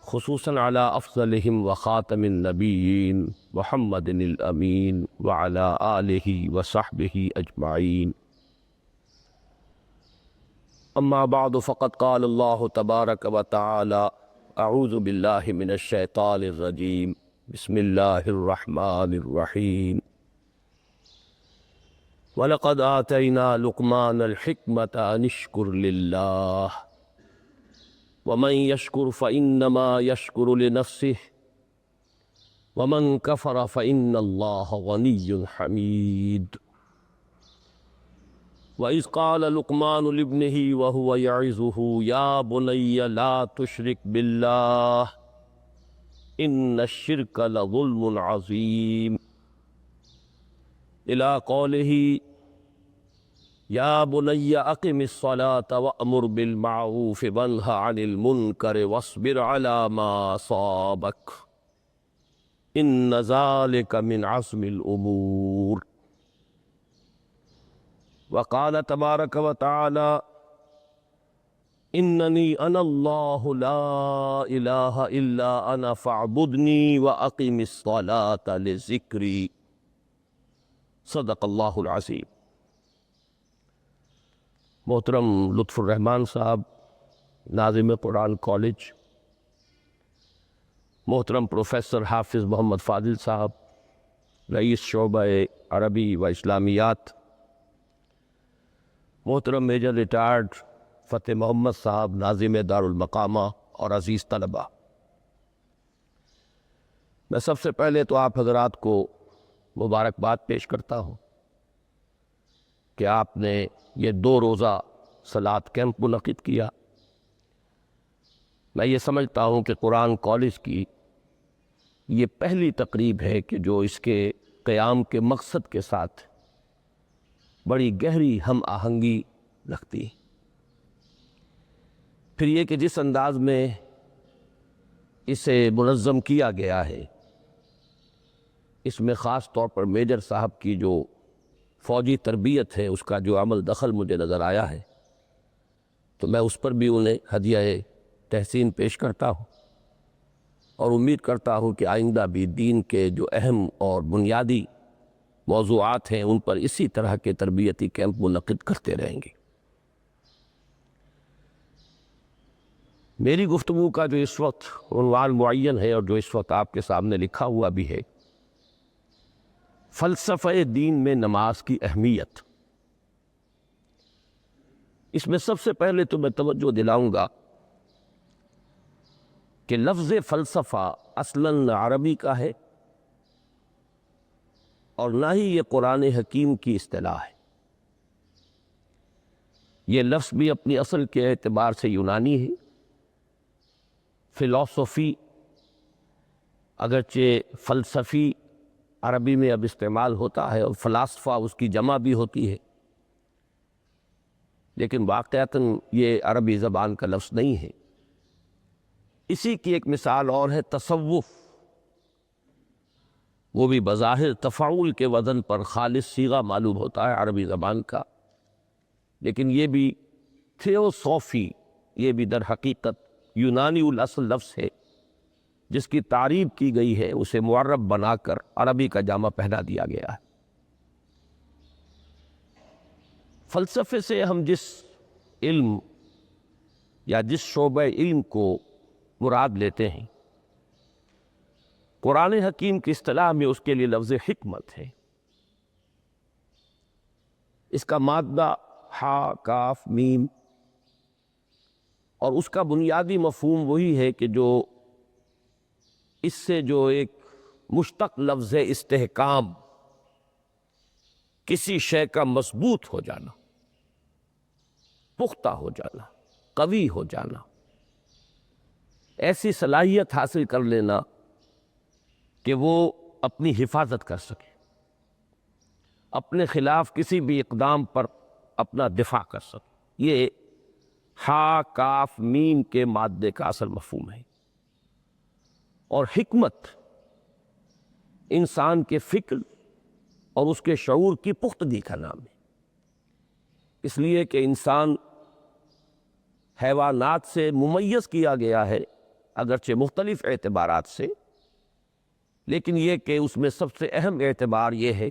خصوصاً علی افضلہم وخاتم النبیین محمد الامین وعلی آلہ وصحبہ اجمعین. اما بعد فقد قال اللہ تبارک و تعالی اعوذ باللہ من الشیطان الرجیم بسم اللہ الرحمن الرحیم. وَلَقَدْ آتَيْنَا لُقْمَانَ الْحِكْمَةَ أَنِ اشْكُرْ لِلَّهِ وَمَنْ يَشْكُرْ فَإِنَّمَا يَشْكُرُ لِنَفْسِهِ وَمَنْ كَفَرَ فَإِنَّ اللَّهَ غَنِيٌّ حَمِيدٌ. وَإِذْ قَالَ لُقْمَانُ لِابْنِهِ وَهُوَ يَعِظُهُ يَا بُنَيَّ لَا تُشْرِكْ بِاللَّهِ إِنَّ الشِّرْكَ لَظُلْمٌ عَظِيمٌ إِلَى قَوْلِهِ يَا بُنَيَّ أَقِمِ الصَّلَاةَ وَأْمُرْ بِالْمَعْرُوفِ وَانْهَ عَنِ الْمُنكَرِ وَاصْبِرْ عَلَى مَا أَصَابَكَ إِنَّ ذَلِكَ مِنْ عَزْمِ الْأُمُورِ. وقال تبارک و تعالی اننی انا اللہ لا الہ الا انا فاعبدنی واقم الصلاۃ لذکری. صدق اللہ العظیم. محترم لطف الرحمان صاحب ناظم قرآن کالج، محترم پروفیسر حافظ محمد فاضل صاحب رئیس شعبہ عربی و اسلامیات، محترم میجر ریٹائرڈ فتح محمد صاحب ناظم دارالمقامہ اور عزیز طلبہ، میں سب سے پہلے تو آپ حضرات کو مبارکباد پیش کرتا ہوں کہ آپ نے یہ 2 روزہ صلاۃ کیمپ منعقد کیا. میں یہ سمجھتا ہوں کہ قرآن کالج کی یہ پہلی تقریب ہے کہ جو اس کے قیام کے مقصد کے ساتھ بڑی گہری ہم آہنگی رکھتی. پھر یہ کہ جس انداز میں اسے منظم کیا گیا ہے، اس میں خاص طور پر میجر صاحب کی جو فوجی تربیت ہے اس کا جو عمل دخل مجھے نظر آیا ہے، تو میں اس پر بھی انہیں ہدیہ تحسین پیش کرتا ہوں اور امید کرتا ہوں کہ آئندہ بھی دین کے جو اہم اور بنیادی موضوعات ہیں ان پر اسی طرح کے تربیتی کیمپ منعقد کرتے رہیں گے. میری گفتگو کا جو اس وقت عنوان معین ہے اور جو اس وقت آپ کے سامنے لکھا ہوا بھی ہے، فلسفہ دین میں نماز کی اہمیت. اس میں سب سے پہلے تو میں توجہ دلاؤں گا کہ لفظ فلسفہ اصلاً عربی کا ہے اور نہ ہی یہ قرآن حکیم کی اصطلاح ہے. یہ لفظ بھی اپنی اصل کے اعتبار سے یونانی ہے. فلسفی اگرچہ فلسفی عربی میں اب استعمال ہوتا ہے اور فلاسفہ اس کی جمع بھی ہوتی ہے، لیکن واقعتاً یہ عربی زبان کا لفظ نہیں ہے. اسی کی ایک مثال اور ہے تصوف. وہ بھی بظاہر تفاعل کے وزن پر خالص صیغہ معلوم ہوتا ہے عربی زبان کا، لیکن یہ بھی تھیوسوفی، یہ بھی در حقیقت یونانی الاصل لفظ ہے جس کی تعریب کی گئی ہے، اسے معرب بنا کر عربی کا جامہ پہنا دیا گیا ہے. فلسفے سے ہم جس علم یا جس شعبہ علم کو مراد لیتے ہیں، قرآن حکیم کی اصطلاح میں اس کے لیے لفظ حکمت ہے. اس کا مادہ ہا کاف میم، اور اس کا بنیادی مفہوم وہی ہے کہ جو اس سے جو ایک مشتق لفظ استحکام، کسی شے کا مضبوط ہو جانا، پختہ ہو جانا، قوی ہو جانا، ایسی صلاحیت حاصل کر لینا کہ وہ اپنی حفاظت کر سکے، اپنے خلاف کسی بھی اقدام پر اپنا دفاع کر سکے. یہ ہا کاف میم کے مادے کا اصل مفہوم ہے. اور حکمت انسان کے فکر اور اس کے شعور کی پختگی کا نام ہے. اس لیے کہ انسان حیوانات سے ممیز کیا گیا ہے اگرچہ مختلف اعتبارات سے، لیکن یہ کہ اس میں سب سے اہم اعتبار یہ ہے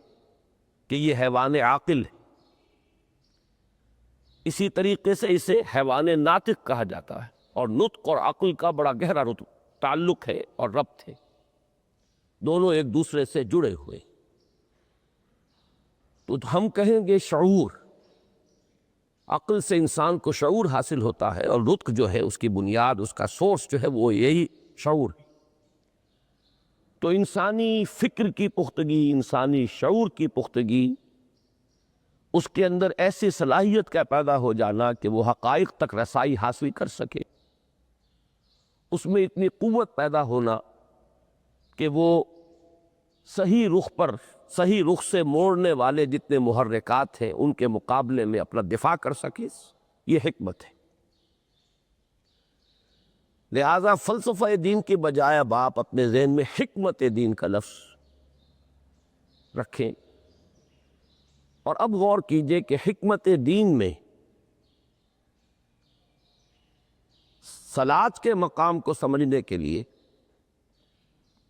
کہ یہ حیوان عاقل ہے۔ اسی طریقے سے اسے حیوان ناطق کہا جاتا ہے، اور نطق اور عقل کا بڑا گہرا تعلق ہے اور ربط ہے، دونوں ایک دوسرے سے جڑے ہوئے۔ تو ہم کہیں گے شعور، عقل سے انسان کو شعور حاصل ہوتا ہے، اور نطق جو ہے اس کی بنیاد، اس کا سورس جو ہے وہ یہی شعور ہے۔ تو انسانی فکر کی پختگی، انسانی شعور کی پختگی، اس کے اندر ایسی صلاحیت کا پیدا ہو جانا کہ وہ حقائق تک رسائی حاصل کر سکے، اس میں اتنی قوت پیدا ہونا کہ وہ صحیح رخ پر، صحیح رخ سے موڑنے والے جتنے محرکات ہیں ان کے مقابلے میں اپنا دفاع کر سکے، یہ حکمت ہے۔ لہذا فلسفہ دین کی بجائے اب آپ اپنے ذہن میں حکمت دین کا لفظ رکھیں، اور اب غور کیجئے کہ حکمت دین میں صلاۃ کے مقام کو سمجھنے کے لیے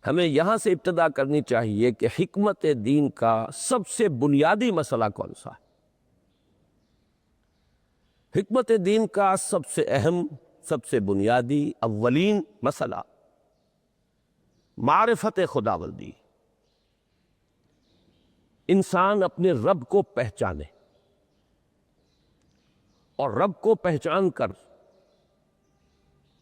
ہمیں یہاں سے ابتدا کرنی چاہیے کہ حکمت دین کا سب سے بنیادی مسئلہ کون سا ہے۔ حکمت دین کا سب سے اہم، سب سے بنیادی، اولین مسئلہ معرفت خداوندی، انسان اپنے رب کو پہچانے، اور رب کو پہچان کر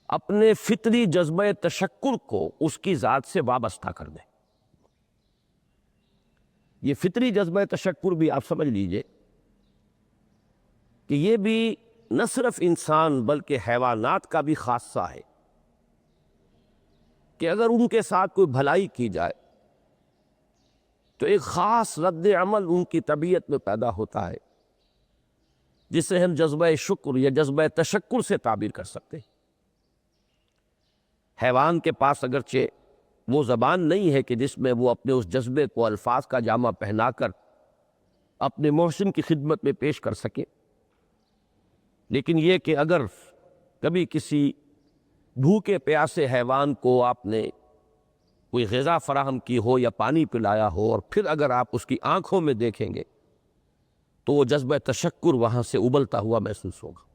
اپنے فطری جذبہ تشکر کو اس کی ذات سے وابستہ کر دے۔ یہ فطری جذبہ تشکر بھی آپ سمجھ لیجئے کہ یہ بھی نہ صرف انسان بلکہ حیوانات کا بھی خاصہ ہے، کہ اگر ان کے ساتھ کوئی بھلائی کی جائے تو ایک خاص رد عمل ان کی طبیعت میں پیدا ہوتا ہے، جسے ہم جذبہ شکر یا جذبہ تشکر سے تعبیر کر سکتے ہیں۔ حیوان کے پاس اگرچہ وہ زبان نہیں ہے کہ جس میں وہ اپنے اس جذبے کو الفاظ کا جامہ پہنا کر اپنے محسن کی خدمت میں پیش کر سکے، لیکن یہ کہ اگر کبھی کسی بھوکے پیاسے حیوان کو آپ نے کوئی غذا فراہم کی ہو یا پانی پلایا ہو، اور پھر اگر آپ اس کی آنکھوں میں دیکھیں گے تو وہ جذبہ تشکر وہاں سے ابلتا ہوا محسوس ہوگا۔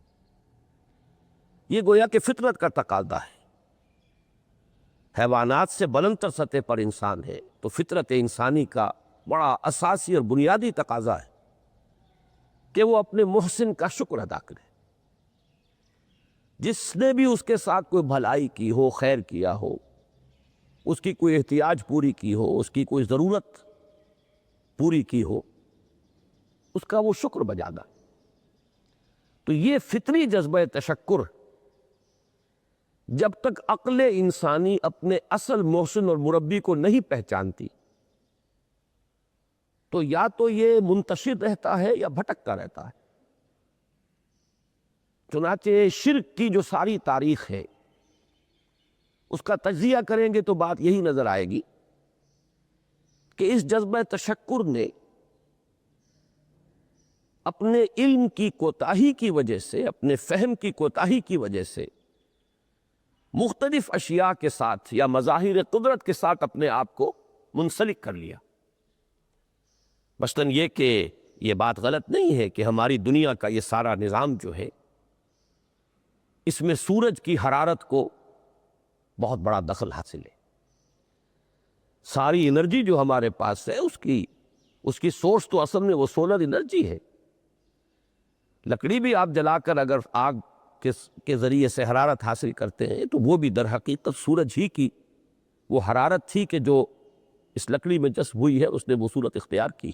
یہ گویا کہ فطرت کا تقاضا ہے۔ حیوانات سے بلندتر سطح پر انسان ہے، تو فطرت انسانی کا بڑا اساسی اور بنیادی تقاضا ہے کہ وہ اپنے محسن کا شکر ادا کرے، جس نے بھی اس کے ساتھ کوئی بھلائی کی ہو، خیر کیا ہو، اس کی کوئی احتیاج پوری کی ہو، اس کی کوئی ضرورت پوری کی ہو، اس کا وہ شکر بجانا۔ تو یہ فطری جذبہ تشکر جب تک عقل انسانی اپنے اصل محسن اور مربی کو نہیں پہچانتی تو یا تو یہ منتشر رہتا ہے یا بھٹکتا رہتا ہے۔ چنانچہ شرک کی جو ساری تاریخ ہے اس کا تجزیہ کریں گے تو بات یہی نظر آئے گی کہ اس جذبہ تشکر نے اپنے علم کی کوتاہی کی وجہ سے، اپنے فہم کی کوتاہی کی وجہ سے مختلف اشیاء کے ساتھ یا مظاہر قدرت کے ساتھ اپنے آپ کو منسلک کر لیا۔ مثلاً یہ کہ یہ بات غلط نہیں ہے کہ ہماری دنیا کا یہ سارا نظام جو ہے اس میں سورج کی حرارت کو بہت بڑا دخل حاصل ہے۔ ساری انرجی جو ہمارے پاس ہے اس کی سورس تو اصل میں وہ سولر انرجی ہے۔ لکڑی بھی آپ جلا کر اگر آگ کے ذریعے سے حرارت حاصل کرتے ہیں تو وہ بھی در حقیقت سورج ہی کی وہ حرارت تھی کہ جو اس لکڑی میں جذب ہوئی ہے، اس نے وہ صورت اختیار کی۔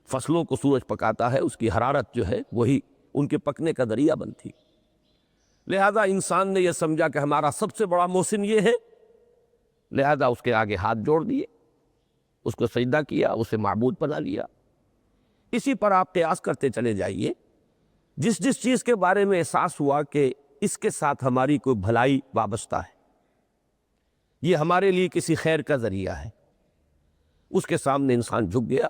فصلوں کو سورج پکاتا ہے، اس کی حرارت جو ہے وہی ان کے پکنے کا ذریعہ بنتی۔ لہذا انسان نے یہ سمجھا کہ ہمارا سب سے بڑا محسن یہ ہے، لہذا اس کے آگے ہاتھ جوڑ دیے، اس کو سجدہ کیا، اسے معبود بنا لیا۔ اسی پر آپ قیاس کرتے چلے جائیے، جس جس چیز کے بارے میں احساس ہوا کہ اس کے ساتھ ہماری کوئی بھلائی وابستہ ہے، یہ ہمارے لیے کسی خیر کا ذریعہ ہے، اس کے سامنے انسان جھک گیا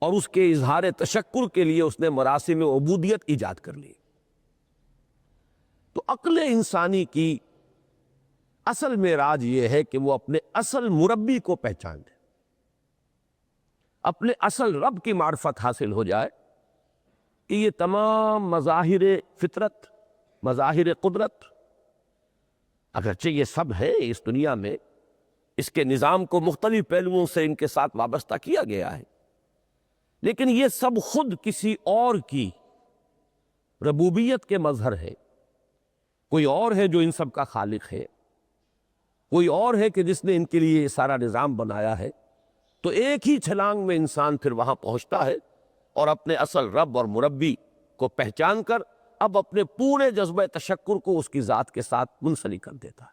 اور اس کے اظہار تشکر کے لیے اس نے مراسم عبودیت ایجاد کر لی۔ تو عقل انسانی کی اصل معراج یہ ہے کہ وہ اپنے اصل مربی کو پہچان لے، اپنے اصل رب کی معرفت حاصل ہو جائے کہ یہ تمام مظاہر فطرت، مظاہر قدرت، اگرچہ یہ سب ہے اس دنیا میں، اس کے نظام کو مختلف پہلوؤں سے ان کے ساتھ وابستہ کیا گیا ہے، لیکن یہ سب خود کسی اور کی ربوبیت کے مظہر ہے۔ کوئی اور ہے جو ان سب کا خالق ہے، کوئی اور ہے کہ جس نے ان کے لیے یہ سارا نظام بنایا ہے۔ تو ایک ہی چھلانگ میں انسان پھر وہاں پہنچتا ہے اور اپنے اصل رب اور مربی کو پہچان کر اب اپنے پورے جذبہ تشکر کو اس کی ذات کے ساتھ منسلک کر دیتا ہے۔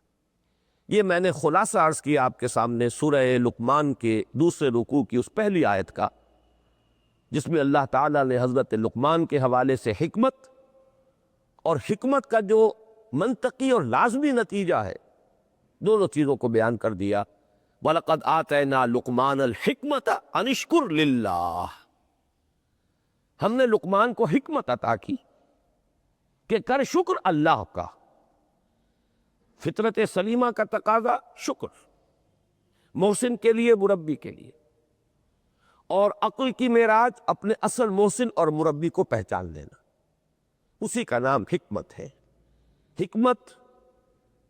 یہ میں نے خلاصہ عرض کیا آپ کے سامنے سورہ لقمان کے دوسرے رکوع کی اس پہلی آیت کا، جس میں اللہ تعالیٰ نے حضرت لقمان کے حوالے سے حکمت اور حکمت کا جو منطقی اور لازمی نتیجہ ہے، دونوں چیزوں کو بیان کر دیا۔ وَلَقَدْ آتَيْنَا لُقْمَانَ الْحِكْمَةَ أَنِ اشْكُرْ لِلَّهِ، ہم نے لقمان کو حکمت عطا کی کہ کر شکر اللہ کا۔ فطرت سلیمہ کا تقاضا شکر، محسن کے لیے، مربی کے لیے، اور عقل کی معراج اپنے اصل محسن اور مربی کو پہچان لینا، اسی کا نام حکمت ہے۔ حکمت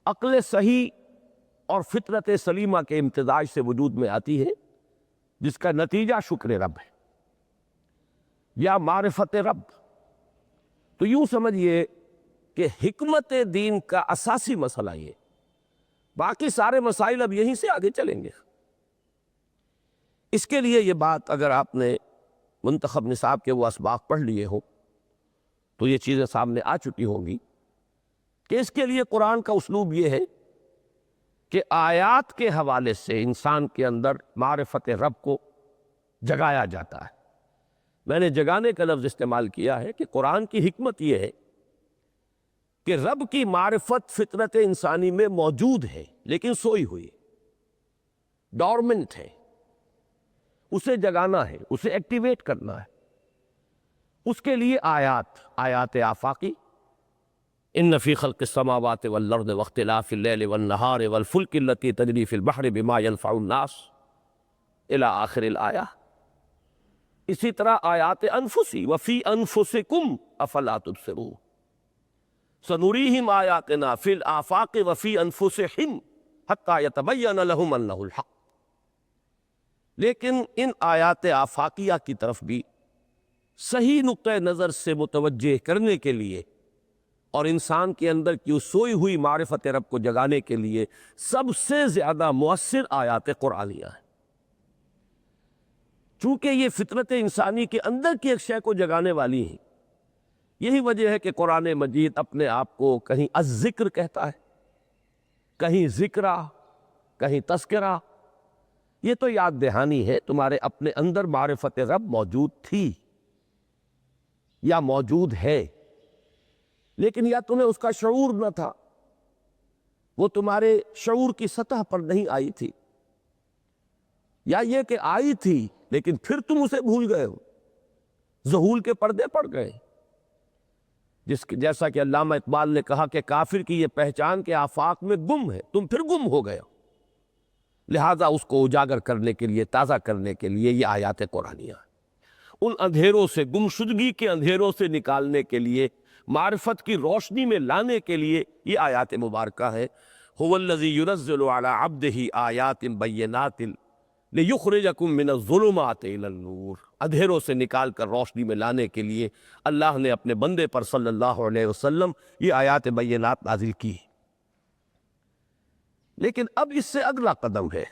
عقل صحیح اور فطرت سلیمہ کے امتزاج سے وجود میں آتی ہے، جس کا نتیجہ شکر رب ہے یا معرفت رب۔ تو یوں سمجھیے کہ حکمت دین کا اساسی مسئلہ یہ، باقی سارے مسائل اب یہیں سے آگے چلیں گے۔ اس کے لیے یہ بات اگر آپ نے منتخب نصاب کے وہ اسباق پڑھ لیے ہوں تو یہ چیزیں سامنے آ چکی ہوں گی کہ اس کے لیے قرآن کا اسلوب یہ ہے کہ آیات کے حوالے سے انسان کے اندر معرفت رب کو جگایا جاتا ہے۔ میں نے جگانے کا لفظ استعمال کیا ہے کہ قرآن کی حکمت یہ ہے کہ رب کی معرفت فطرت انسانی میں موجود ہے لیکن سوئی ہوئی، ڈورمنٹ ہے، اسے جگانا ہے، اسے ایکٹیویٹ کرنا ہے۔ اس کے لیے آیات آفاقی، ان فی خلق السماوات والارض واختلاف اللیل والنہار والفلک التی تجری فی البحر بما ینفع الناس الی آخر الآیہ۔ اسی طرح آیات انفسی وفی انفسکم افلا تبصرون، سنریہم آیاتنا فی الآفاق وفی انفسہم حتی یتبین لہم انہ الحق۔ لیکن ان آیات آفاقیہ کی طرف بھی صحیح نقطہ نظر سے متوجہ کرنے کے لیے اور انسان کے اندر کی اس سوئی ہوئی معرفت رب کو جگانے کے لیے سب سے زیادہ مؤثر آیات قرآنیہ ہیں۔ چونکہ یہ فطرت انسانی کے اندر کی ایک شے کو جگانے والی ہیں، یہی وجہ ہے کہ قرآن مجید اپنے آپ کو کہیں الذکر کہتا ہے، کہیں ذکرہ، کہیں تذکرہ۔ یہ تو یاد دہانی ہے، تمہارے اپنے اندر معرفت رب موجود تھی یا موجود ہے، لیکن یا تمہیں اس کا شعور نہ تھا، وہ تمہارے شعور کی سطح پر نہیں آئی تھی، یا یہ کہ آئی تھی لیکن پھر تم اسے بھول گئے ہو، ذہول کے پردے پڑ گئے۔ جیسا کہ علامہ اقبال نے کہا کہ کافر کی یہ پہچان کے آفاق میں گم ہے، تم پھر گم ہو گئے ہو۔ لہٰذا اس کو اجاگر کرنے کے لیے، تازہ کرنے کے لیے یہ آیات قرآنیہ ہیں۔ ان اندھیروں سے، گمشدگی کے اندھیروں سے نکالنے کے لیے، معرفت کی روشنی میں لانے کے لیے یہ آیات مبارکہ ہے۔ هو الذی ينزل على عبده آیات بینات لیخرجکم من الظلمات الی النور، اندھیروں سے نکال کر روشنی میں لانے کے لیے اللہ نے اپنے بندے پر صلی اللہ علیہ وسلم یہ آیات بینات نازل کی۔ لیکن اب اس سے اگلا قدم ہے،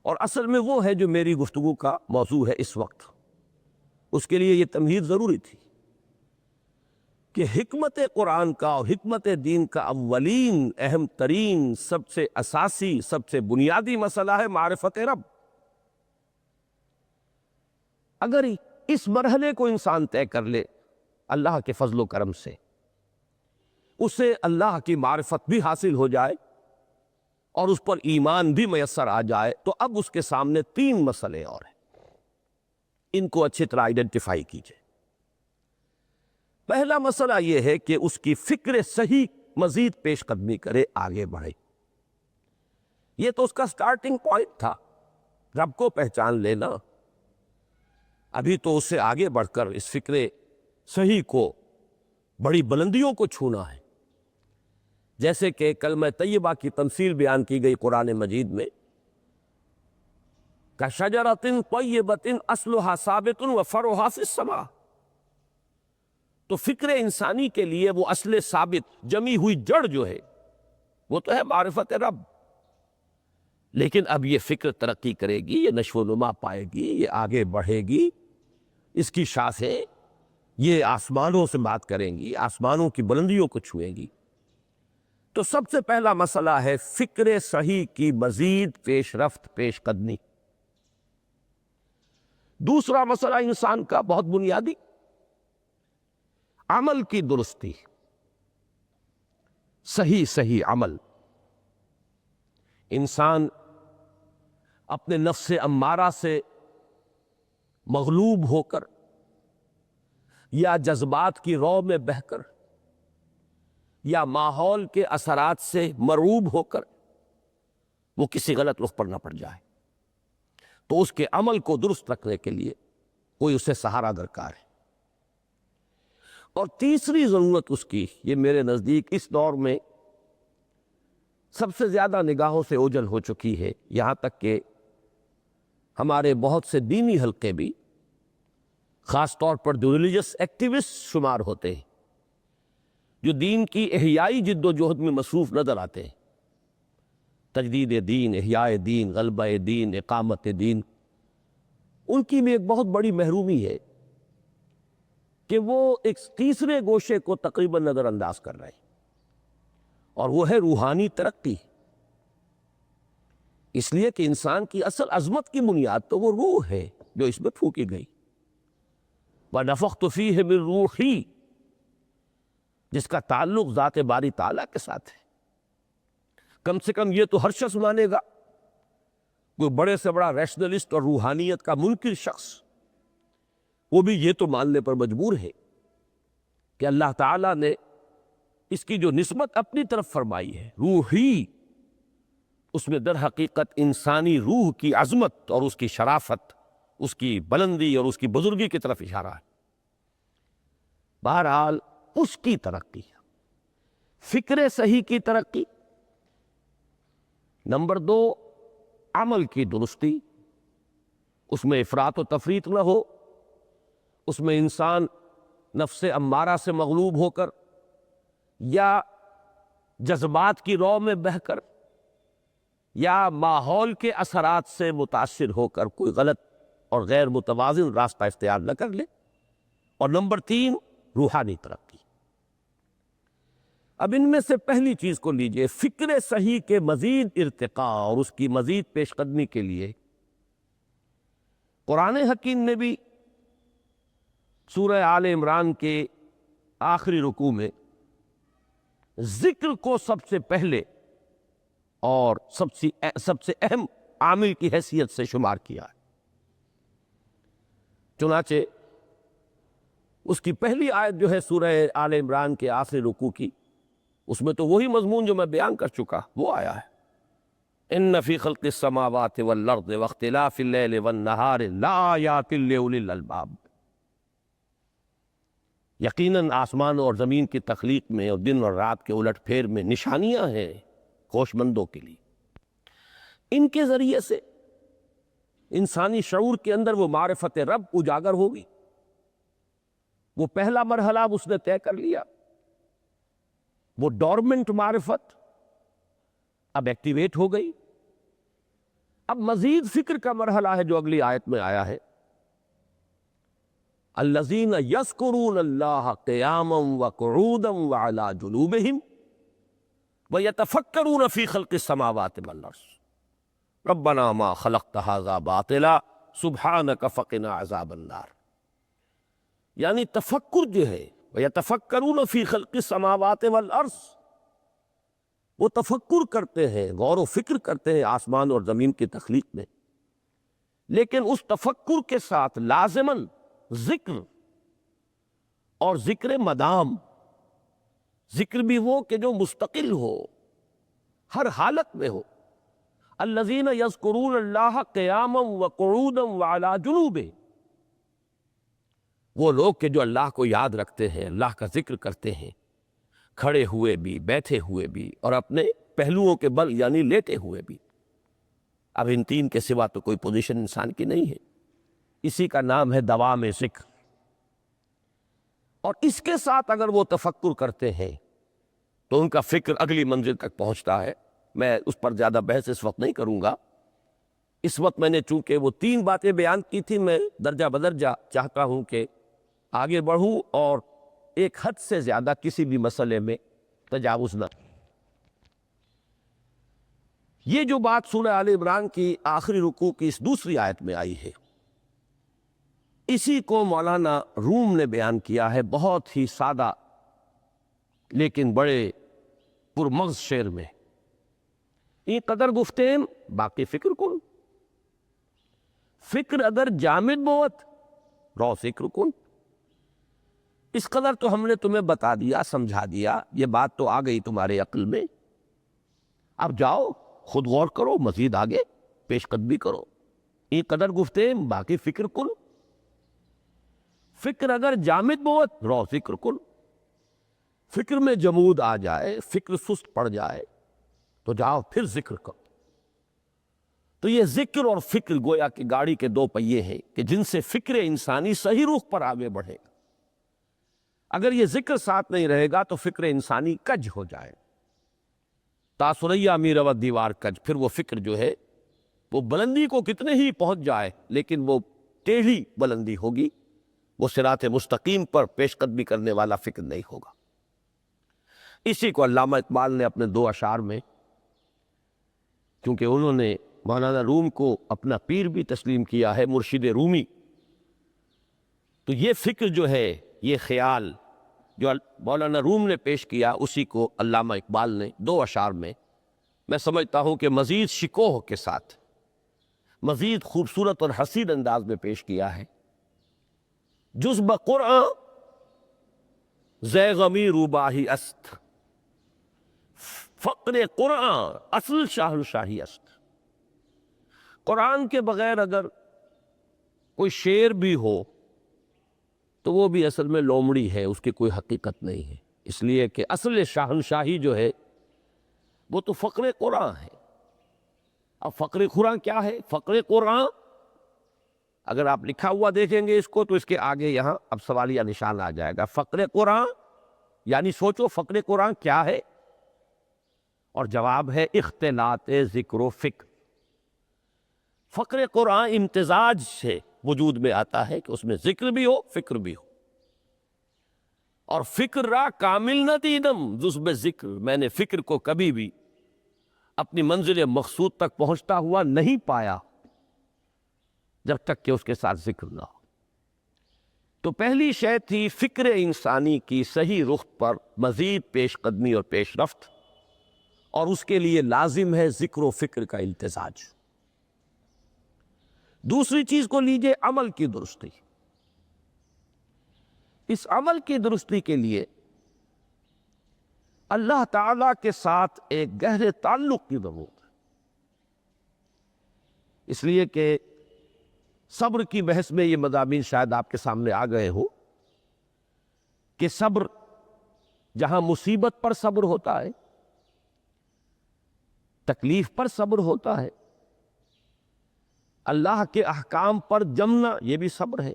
اور اصل میں وہ ہے جو میری گفتگو کا موضوع ہے اس وقت۔ اس کے لیے یہ تمہید ضروری تھی کہ حکمت قرآن کا اور حکمت دین کا اولین، اہم ترین، سب سے اساسی، سب سے بنیادی مسئلہ ہے معرفت رب۔ اگر اس مرحلے کو انسان طے کر لے اللہ کے فضل و کرم سے، اسے اللہ کی معرفت بھی حاصل ہو جائے اور اس پر ایمان بھی میسر آ جائے، تو اب اس کے سامنے تین مسئلے اور ہیں، ان کو اچھی طرح آئیڈینٹیفائی کیجئے۔ پہلا مسئلہ یہ ہے کہ اس کی فکر صحیح مزید پیش قدمی کرے، آگے بڑھے۔ یہ تو اس کا سٹارٹنگ پوائنٹ تھا، رب کو پہچان لینا۔ ابھی تو اس سے آگے بڑھ کر اس فکر صحیح کو، بڑی بلندیوں کو چھونا ہے۔ جیسے کہ کلمہ طیبہ کی تمثیل بیان کی گئی قرآن مجید میں، کَشَجَرَةٍ طَیِّبَةٍ أَصْلُهَا ثَابِتٌ وَفَرْعُهَا فِي السَّمَاءِ۔ تو فکر انسانی کے لیے وہ اصل ثابت جمی ہوئی جڑ جو ہے وہ تو ہے معرفت رب، لیکن اب یہ فکر ترقی کرے گی، یہ نشو و نما پائے گی، یہ آگے بڑھے گی، اس کی شاخیں یہ آسمانوں سے بات کریں گی، آسمانوں کی بلندیوں کو چھوئیں گی۔ تو سب سے پہلا مسئلہ ہے فکر صحیح کی مزید پیش رفت، پیش قدمی۔ دوسرا مسئلہ انسان کا بہت بنیادی، عمل کی درستی، صحیح عمل۔ انسان اپنے نفس امارہ سے مغلوب ہو کر یا جذبات کی رو میں بہہ کر یا ماحول کے اثرات سے مرعوب ہو کر وہ کسی غلط رخ پر نہ پڑ جائے، تو اس کے عمل کو درست رکھنے کے لیے کوئی اسے سہارا درکار ہے۔ اور تیسری ضرورت اس کی، یہ میرے نزدیک اس دور میں سب سے زیادہ نگاہوں سے اوجھل ہو چکی ہے، یہاں تک کہ ہمارے بہت سے دینی حلقے بھی خاص طور پر جو ریلیجس ایکٹیوسٹ شمار ہوتے ہیں، جو دین کی احیائی جد و جہد میں مصروف نظر آتے ہیں، تجدید دین، احیاء دین، غلبہ دین، اقامت دین، ان کی بھی ایک بہت بڑی محرومی ہے کہ وہ ایک تیسرے گوشے کو تقریباً نظر انداز کر رہے ہیں، اور وہ ہے روحانی ترقی۔ اس لیے کہ انسان کی اصل عظمت کی بنیاد تو وہ روح ہے جو اس میں پھونکی گئی، وَنَفَخْتُ فِيهِ مِن رُوحِي، جس کا تعلق ذات باری تعالیٰ کے ساتھ ہے۔ کم سے کم یہ تو ہر شخص مانے گا، کوئی بڑے سے بڑا ریشنلسٹ اور روحانیت کا منکر شخص وہ بھی یہ تو ماننے پر مجبور ہے کہ اللہ تعالیٰ نے اس کی جو نسبت اپنی طرف فرمائی ہے، روحی، اس میں در حقیقت انسانی روح کی عظمت اور اس کی شرافت، اس کی بلندی اور اس کی بزرگی کی طرف اشارہ ہے۔ بہرحال اس کی ترقی، فکر صحیح کی ترقی۔ نمبر 2، عمل کی درستی، اس میں افراط و تفریط نہ ہو، اس میں انسان نفس امارہ سے مغلوب ہو کر یا جذبات کی رو میں بہہ کر یا ماحول کے اثرات سے متاثر ہو کر کوئی غلط اور غیر متوازن راستہ اختیار نہ کر لے۔ اور نمبر 3، روحانی ترقی۔ اب ان میں سے پہلی چیز کو لیجئے، فکر صحیح کے مزید ارتقاء اور اس کی مزید پیش قدمی کے لیے قرآن حکیم نے بھی سورہ آل عمران کے آخری رکوع میں ذکر کو سب سے پہلے اور سب سے اہم عامل کی حیثیت سے شمار کیا ہے۔ چنانچہ اس کی پہلی آیت جو ہے سورہ آل عمران کے آخری رکوع کی، اس میں تو وہی مضمون جو میں بیان کر چکا وہ آیا ہے، ان فی خلق السماوات والارض واختلاف اللیل والنہار لآیات لأولی الالباب۔ یقیناً آسمان اور زمین کی تخلیق میں اور دن اور رات کے الٹ پھیر میں نشانیاں ہیں ہوش مندوں کے لیے۔ ان کے ذریعے سے انسانی شعور کے اندر وہ معرفت رب اجاگر ہوگی۔ وہ پہلا مرحلہ اب اس نے طے کر لیا، وہ ڈورمنٹ معرفت اب ایکٹیویٹ ہو گئی۔ اب مزید فکر کا مرحلہ ہے جو اگلی آیت میں آیا ہے، الذین یذکرون اللہ قیاما وقعودا وعلی جنوبہم ویتفکرون فی خلق السماوات والارض ربنا ما خلقت ھذا باطلا سبحانک فقنا عذاب النار۔ یعنی تفکر جو ہے، ویتفکرون فی خلق السماوات والارض، وہ تفکر کرتے ہیں، غور و فکر کرتے ہیں آسمان اور زمین کی تخلیق میں، لیکن اس تفکر کے ساتھ لازماً ذکر اور ذکر مدام، ذکر بھی وہ کہ جو مستقل ہو، ہر حالت میں ہو۔ الذین یذکرون اللہ قیاما وقعودا وعلی جنوبہم، وہ لوگ کہ جو اللہ کو یاد رکھتے ہیں، اللہ کا ذکر کرتے ہیں، کھڑے ہوئے بھی، بیٹھے ہوئے بھی، اور اپنے پہلوؤں کے بل یعنی لیٹے ہوئے بھی۔ اب ان تین کے سوا تو کوئی پوزیشن انسان کی نہیں ہے، اسی کا نام ہے دوام ذکر۔ اور اس کے ساتھ اگر وہ تفکر کرتے ہیں تو ان کا فکر اگلی منزل تک پہنچتا ہے۔ میں اس پر زیادہ بحث اس وقت نہیں کروں گا، اس وقت میں نے چونکہ وہ تین باتیں بیان کی تھی، میں درجہ بدرجہ چاہتا ہوں کہ آگے بڑھوں اور ایک حد سے زیادہ کسی بھی مسئلے میں تجاوز نہ۔ یہ جو بات سورہ آل عمران کی آخری رکوع کی اس دوسری آیت میں آئی ہے، اسی کو مولانا روم نے بیان کیا ہے بہت ہی سادہ لیکن بڑے پرمغز شعر میں۔ این قدر گفتیم باقی فکر کن، فکر اگر جامد بوت رو فکر کن۔ اس قدر تو ہم نے تمہیں بتا دیا، سمجھا دیا، یہ بات تو آ گئی تمہارے عقل میں، اب جاؤ خود غور کرو، مزید آگے پیش قدمی کرو۔ این قدر گفتیم باقی فکر کن، فکر اگر جامد بوت رو فکر کن۔ فکر میں جمود آ جائے، فکر سست پڑ جائے تو جاؤ پھر ذکر کرو۔ تو یہ ذکر اور فکر گویا کہ گاڑی کے دو پہیے ہیں کہ جن سے فکر انسانی صحیح رخ پر آگے بڑھے گا۔ اگر یہ ذکر ساتھ نہیں رہے گا تو فکر انسانی کج ہو جائے، تاثریا می رود دیوار کج۔ پھر وہ فکر جو ہے وہ بلندی کو کتنے ہی پہنچ جائے لیکن وہ ٹیڑھی بلندی ہوگی، وہ صراط مستقیم پر پیش قدمی کرنے والا فکر نہیں ہوگا۔ اسی کو علامہ اقبال نے اپنے دو اشعار میں، کیونکہ انہوں نے مولانا روم کو اپنا پیر بھی تسلیم کیا ہے، مرشد رومی، تو یہ فکر جو ہے، یہ خیال جو مولانا روم نے پیش کیا، اسی کو علامہ اقبال نے دو اشعار میں میں سمجھتا ہوں کہ مزید شکوہ کے ساتھ، مزید خوبصورت اور حسین انداز میں پیش کیا ہے۔ جز بقرآن زے غمی روباہی است، فقر قرآن اصل شاہ شاہی است۔ قرآن کے بغیر اگر کوئی شعر بھی ہو تو وہ بھی اصل میں لومڑی ہے، اس کی کوئی حقیقت نہیں ہے، اس لیے کہ اصل شاہنشاہی جو ہے وہ تو فقر قرآن ہے۔ اب فقر قرآن کیا ہے؟ فقر قرآن اگر آپ لکھا ہوا دیکھیں گے اس کو تو اس کے آگے یہاں اب سوالیہ نشان آ جائے گا۔ فقر قرآن یعنی سوچو فقر قرآن کیا ہے، اور جواب ہے اختلاط ذکر و فکر۔ فقر قرآن امتزاج سے وجود میں آتا ہے کہ اس میں ذکر بھی ہو، فکر بھی ہو۔ اور فکر را کامل نہ دیدم جز بے ذکر، میں نے فکر کو کبھی بھی اپنی منزل مقصود تک پہنچتا ہوا نہیں پایا جب تک کہ اس کے ساتھ ذکر نہ ہو۔ تو پہلی شے تھی فکر انسانی کی صحیح رخ پر مزید پیش قدمی اور پیش رفت، اور اس کے لیے لازم ہے ذکر و فکر کا امتزاج۔ دوسری چیز کو لیجئے عمل کی درستی۔ اس عمل کی درستی کے لیے اللہ تعالیٰ کے ساتھ ایک گہرے تعلق کی ضرورت ہے، اس لیے کہ صبر کی بحث میں یہ مضامین شاید آپ کے سامنے آ گئے ہو کہ صبر جہاں مصیبت پر صبر ہوتا ہے، تکلیف پر صبر ہوتا ہے، اللہ کے احکام پر جمنا یہ بھی صبر ہے،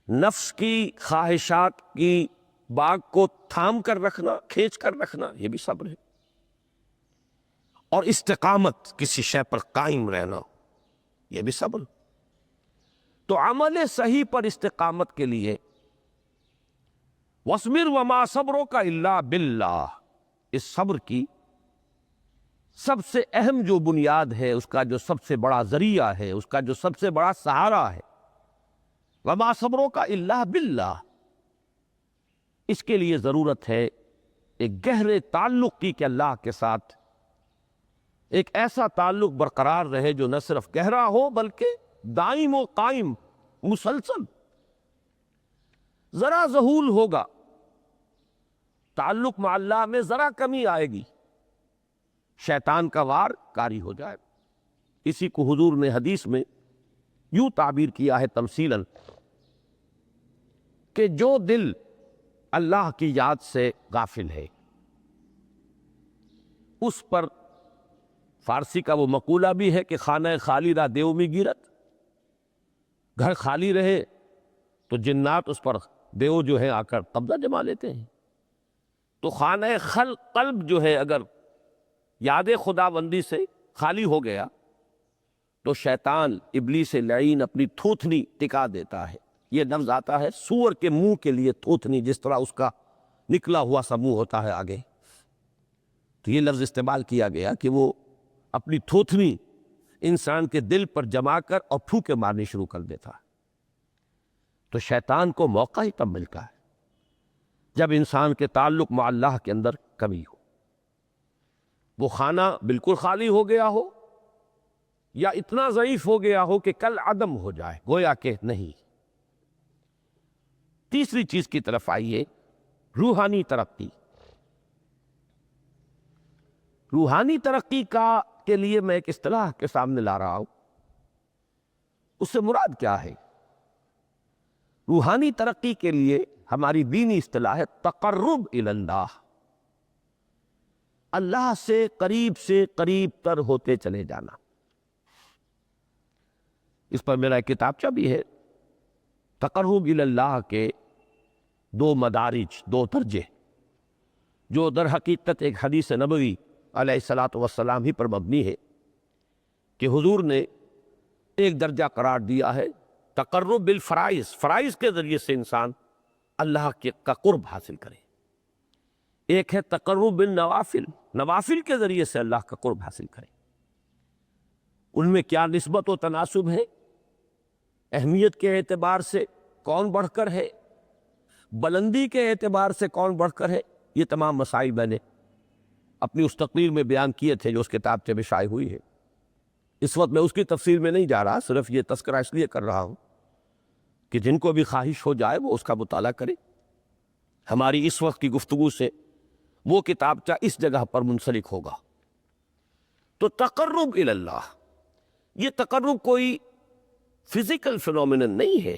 نفس کی خواہشات کی باغ کو تھام کر رکھنا، کھینچ کر رکھنا یہ بھی صبر ہے، اور استقامت کسی شے پر قائم رہنا یہ بھی صبر۔ تو عمل صحیح پر استقامت کے لیے وَاصْبِرْ وَمَا صَبْرُكَ إِلَّا بِاللَّهِ، اس صبر کی سب سے اہم جو بنیاد ہے، اس کا جو سب سے بڑا ذریعہ ہے، اس کا جو سب سے بڑا سہارا ہے، وَمَا صَبْرُكَ إِلَّا بِاللَّهِ، اس کے لیے ضرورت ہے ایک گہرے تعلق کی کہ اللہ کے ساتھ ایک ایسا تعلق برقرار رہے جو نہ صرف گہرا ہو بلکہ دائم و قائم، مسلسل۔ ذرا ذہول ہوگا تعلق مع اللہ میں ذرا کمی آئے گی، شیطان کا وار کاری ہو جائے۔ اسی کو حضور نے حدیث میں یوں تعبیر کیا ہے تمثیلاً کہ جو دل اللہ کی یاد سے غافل ہے اس پر، فارسی کا وہ مقولہ بھی ہے کہ خانہ خالی را دیو میں گیرت، گھر خالی رہے تو جنات اس پر دیو جو ہے آ کر قبضہ جما لیتے ہیں۔ تو خانہ قلب جو ہے اگر یاد خدا بندی سے خالی ہو گیا تو شیطان ابلیس لعین اپنی تھوتنی ٹکا دیتا ہے۔ یہ لفظ آتا ہے سور کے منہ کے لیے تھوتنی، جس طرح اس کا نکلا ہوا سا منہ ہوتا ہے آگے، تو یہ لفظ استعمال کیا گیا کہ وہ اپنی تھوتنی انسان کے دل پر جما کر اور پھوکے مارنی شروع کر دیتا ہے۔ تو شیطان کو موقع ہی تب ملتا ہے جب انسان کے تعلق مع اللہ کے اندر کمی ہو، وہ خانہ بالکل خالی ہو گیا ہو یا اتنا ضعیف ہو گیا ہو کہ کل عدم ہو جائے، گویا کہ نہیں۔ تیسری چیز کی طرف آئیے، روحانی ترقی۔ روحانی ترقی کے لیے میں ایک اصطلاح کے سامنے لا رہا ہوں، اس سے مراد کیا ہے؟ روحانی ترقی کے لیے ہماری دینی اصطلاح ہے تقرب الی اللہ، اللہ سے قریب تر ہوتے چلے جانا۔ اس پر میرا ایک کتابچہ بھی ہے، تقرب الی اللہ کے دو مدارج، دو درجے، جو در حقیقت ایک حدیث نبوی علیہ الصلاۃ والسلام ہی پر مبنی ہے کہ حضور نے ایک درجہ قرار دیا ہے تقرب بالفرائض، فرائض کے ذریعے سے انسان اللہ کا قرب حاصل کرے۔ ایک ہے تقرب بالنوافل، نوافل کے ذریعے سے اللہ کا قرب حاصل کرے۔ ان میں کیا نسبت و تناسب ہے، اہمیت کے اعتبار سے کون بڑھ کر ہے، بلندی کے اعتبار سے کون بڑھ کر ہے، یہ تمام مسائل میں نے اپنی اس تقریر میں بیان کیے تھے جو اس کتابچے میں شائع ہوئی ہے۔ اس وقت میں اس کی تفصیل میں نہیں جا رہا، صرف یہ تذکرہ اس لیے کر رہا ہوں کہ جن کو بھی خواہش ہو جائے وہ اس کا مطالعہ کرے۔ ہماری اس وقت کی گفتگو سے وہ کتابچہ اس جگہ پر منسلک ہوگا۔ تو تقرب الی اللہ، یہ تقرب کوئی فزیکل فینومینن نہیں ہے،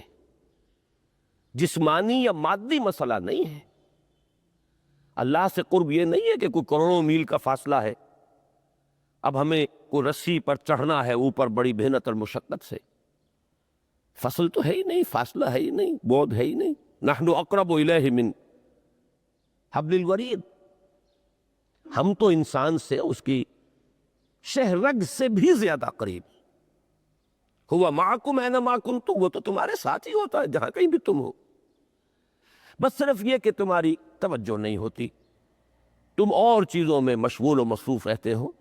جسمانی یا مادی مسئلہ نہیں ہے۔ اللہ سے قرب یہ نہیں ہے کہ کوئی کروڑوں میل کا فاصلہ ہے، اب ہمیں کوئی رسی پر چڑھنا ہے اوپر بڑی محنت اور مشقت سے۔ فصل تو ہے ہی نہیں، فاصلہ ہے ہی نہیں، بعد ہے ہی نہیں۔ نحن اقرب الیہ من حبل الورید، ہم تو انسان سے اس کی شہرگ سے بھی زیادہ قریب۔ ہوا معکم اینما کنتم، وہ تو تمہارے ساتھ ہی ہوتا ہے جہاں کہیں بھی تم ہو، بس صرف یہ کہ تمہاری توجہ نہیں ہوتی، تم اور چیزوں میں مشغول و مصروف رہتے ہو،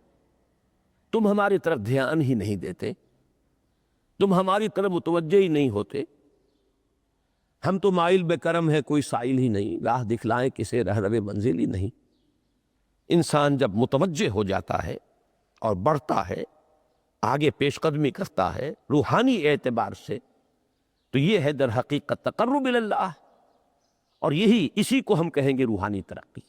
تم ہماری طرف دھیان ہی نہیں دیتے، تم ہماری طرف متوجہ ہی نہیں ہوتے۔ ہم تو مائل بے کرم ہے، کوئی سائل ہی نہیں، راہ دکھلائیں کسے رہنما منزل ہی نہیں۔ انسان جب متوجہ ہو جاتا ہے اور بڑھتا ہے، آگے پیش قدمی کرتا ہے روحانی اعتبار سے، تو یہ ہے در حقیقت تقرب الی اللہ، اور اسی کو ہم کہیں گے روحانی ترقی۔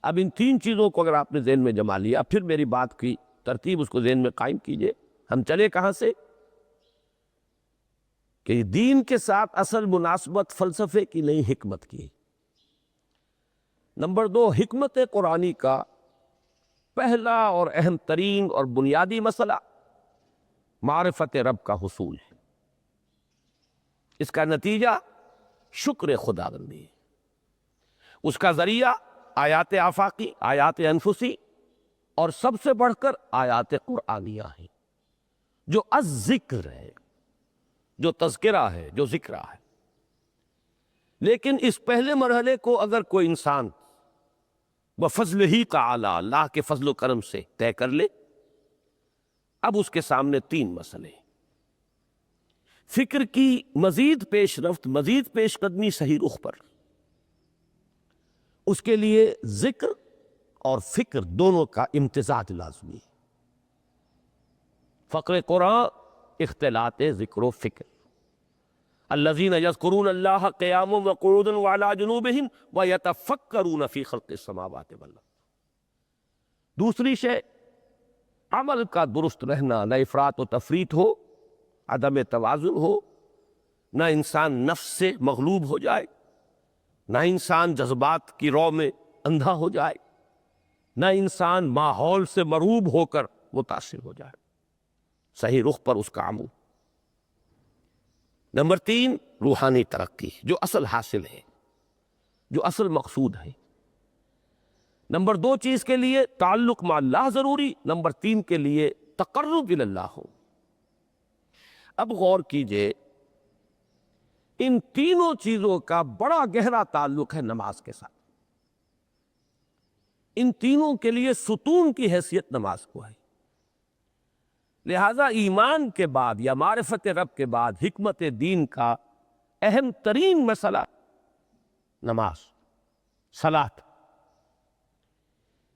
اب ان تین چیزوں کو اگر آپ نے ذہن میں جما لیا، پھر میری بات کی ترتیب اس کو ذہن میں قائم کیجئے۔ ہم چلے کہاں سے؟ کہ دین کے ساتھ اصل مناسبت فلسفے کی نہیں، حکمت کی۔ نمبر 2، حکمت قرآنی کا پہلا اور اہم ترین اور بنیادی مسئلہ معرفت رب کا حصول ہے۔ اس کا نتیجہ شکر خداوندی ہے، اس کا ذریعہ آیات آفاقی، آیات انفسی، اور سب سے بڑھ کر آیات قرآنیہ ہیں، جو الذکر ہے، جو تذکرہ ہے، جو ذکرہ ہے۔ لیکن اس پہلے مرحلے کو اگر کوئی انسان بفضل ہی تعالی، اللہ کے فضل و کرم سے طے کر لے، اب اس کے سامنے تین مسئلے ہیں۔ فکر کی مزید پیش رفت، مزید پیش قدمی صحیح رخ پر، اس کے لیے ذکر اور فکر دونوں کا امتزاج لازمی ہے۔ فقر قرآن اختلاط ذکر و فکر، الذین یذکرون اللہ قیاما وقعودا وعلی جنوبہم ویتفکرون فی خلق السماوات والارض۔ دوسری شے عمل کا درست رہنا، نہ افراط و تفریط ہو، عدم توازن ہو، نہ انسان نفس سے مغلوب ہو جائے، نہ انسان جذبات کی رو میں اندھا ہو جائے، نہ انسان ماحول سے مرعوب ہو کر متاثر ہو جائے، صحیح رخ پر اس کا عمل۔ نمبر 3 روحانی ترقی، جو اصل حاصل ہے، جو اصل مقصود ہے۔ نمبر 2 چیز کے لیے تعلق مع اللہ ضروری، نمبر 3 کے لیے تقرب الی اللہ ہو۔ اب غور کیجئے، ان تینوں چیزوں کا بڑا گہرا تعلق ہے نماز کے ساتھ۔ ان تینوں کے لیے ستون کی حیثیت نماز کو ہے۔ لہذا ایمان کے بعد یا معرفت رب کے بعد حکمت دین کا اہم ترین مسئلہ نماز، صلاۃ۔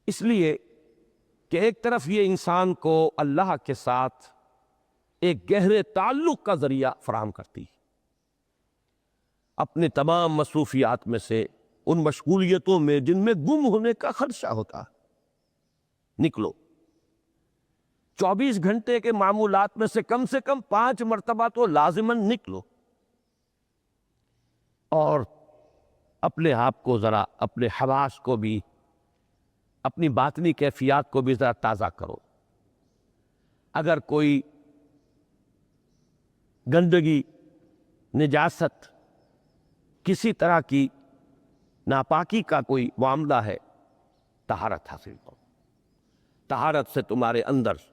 اس لیے کہ ایک طرف یہ انسان کو اللہ کے ساتھ ایک گہرے تعلق کا ذریعہ فراہم کرتی ہے۔ اپنے تمام مصروفیات میں سے، ان مشغولیتوں میں جن میں گم ہونے کا خدشہ ہوتا، نکلو۔ 24 گھنٹے کے معمولات میں سے کم 5 مرتبہ تو لازماً نکلو، اور اپنے آپ کو ذرا، اپنے حواس کو بھی، اپنی باطنی کیفیات کو بھی ذرا تازہ کرو۔ اگر کوئی گندگی، نجاست، کسی طرح کی ناپاکی کا کوئی معاملہ ہے، طہارت حاصل کرو۔ طہارت سے تمہارے اندر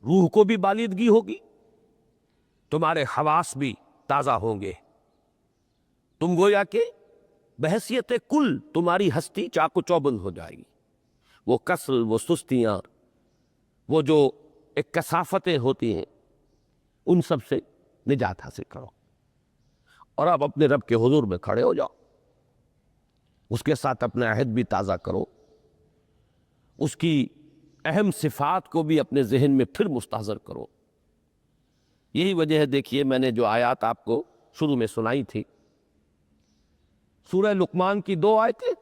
روح کو بھی بالیدگی ہوگی، تمہارے حواس بھی تازہ ہوں گے، تم گویا کہ بحیثیت کل تمہاری ہستی چاق و چوبند ہو جائے گی۔ وہ کسل، وہ سستیاں، وہ جو ایک کثافتیں ہوتی ہیں، ان سب سے نجات حاصل کرو، اور اب اپنے رب کے حضور میں کھڑے ہو جاؤ، اس کے ساتھ اپنا عہد بھی تازہ کرو، اس کی اہم صفات کو بھی اپنے ذہن میں پھر مستحضر کرو۔ یہی وجہ ہے، دیکھیے میں نے جو آیات آپ کو شروع میں سنائی تھی، سورہ لقمان کی 2 آیتیں،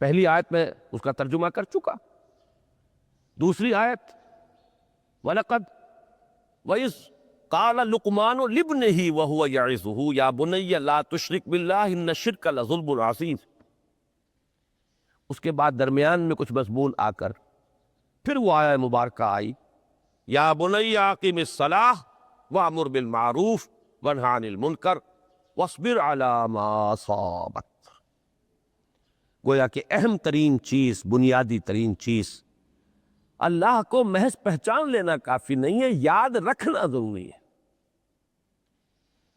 پہلی آیت میں اس کا ترجمہ کر چکا، دوسری آیت وَلَقَدْ وَإِذْ قَالَ لُقْمَانُ لِابْنِهِ وَهُوَ يَعِظُهُ يَا بُنَيَّ لَا تُشْرِكْ بِاللَّهِ إِنَّ الشِّرْكَ لَظُلْمٌ عَظِيمٌ۔ اس کے بعد درمیان میں کچھ مضمون آ کر پھر وہ آیہ مبارکہ آئی، یا بنی اقم الصلاۃ وامر بالمعروف وانہ عن المنکر واصبر علی ما اصابک۔ گویا کہ اہم ترین چیز، بنیادی ترین چیز، اللہ کو محض پہچان لینا کافی نہیں ہے، یاد رکھنا ضروری ہے۔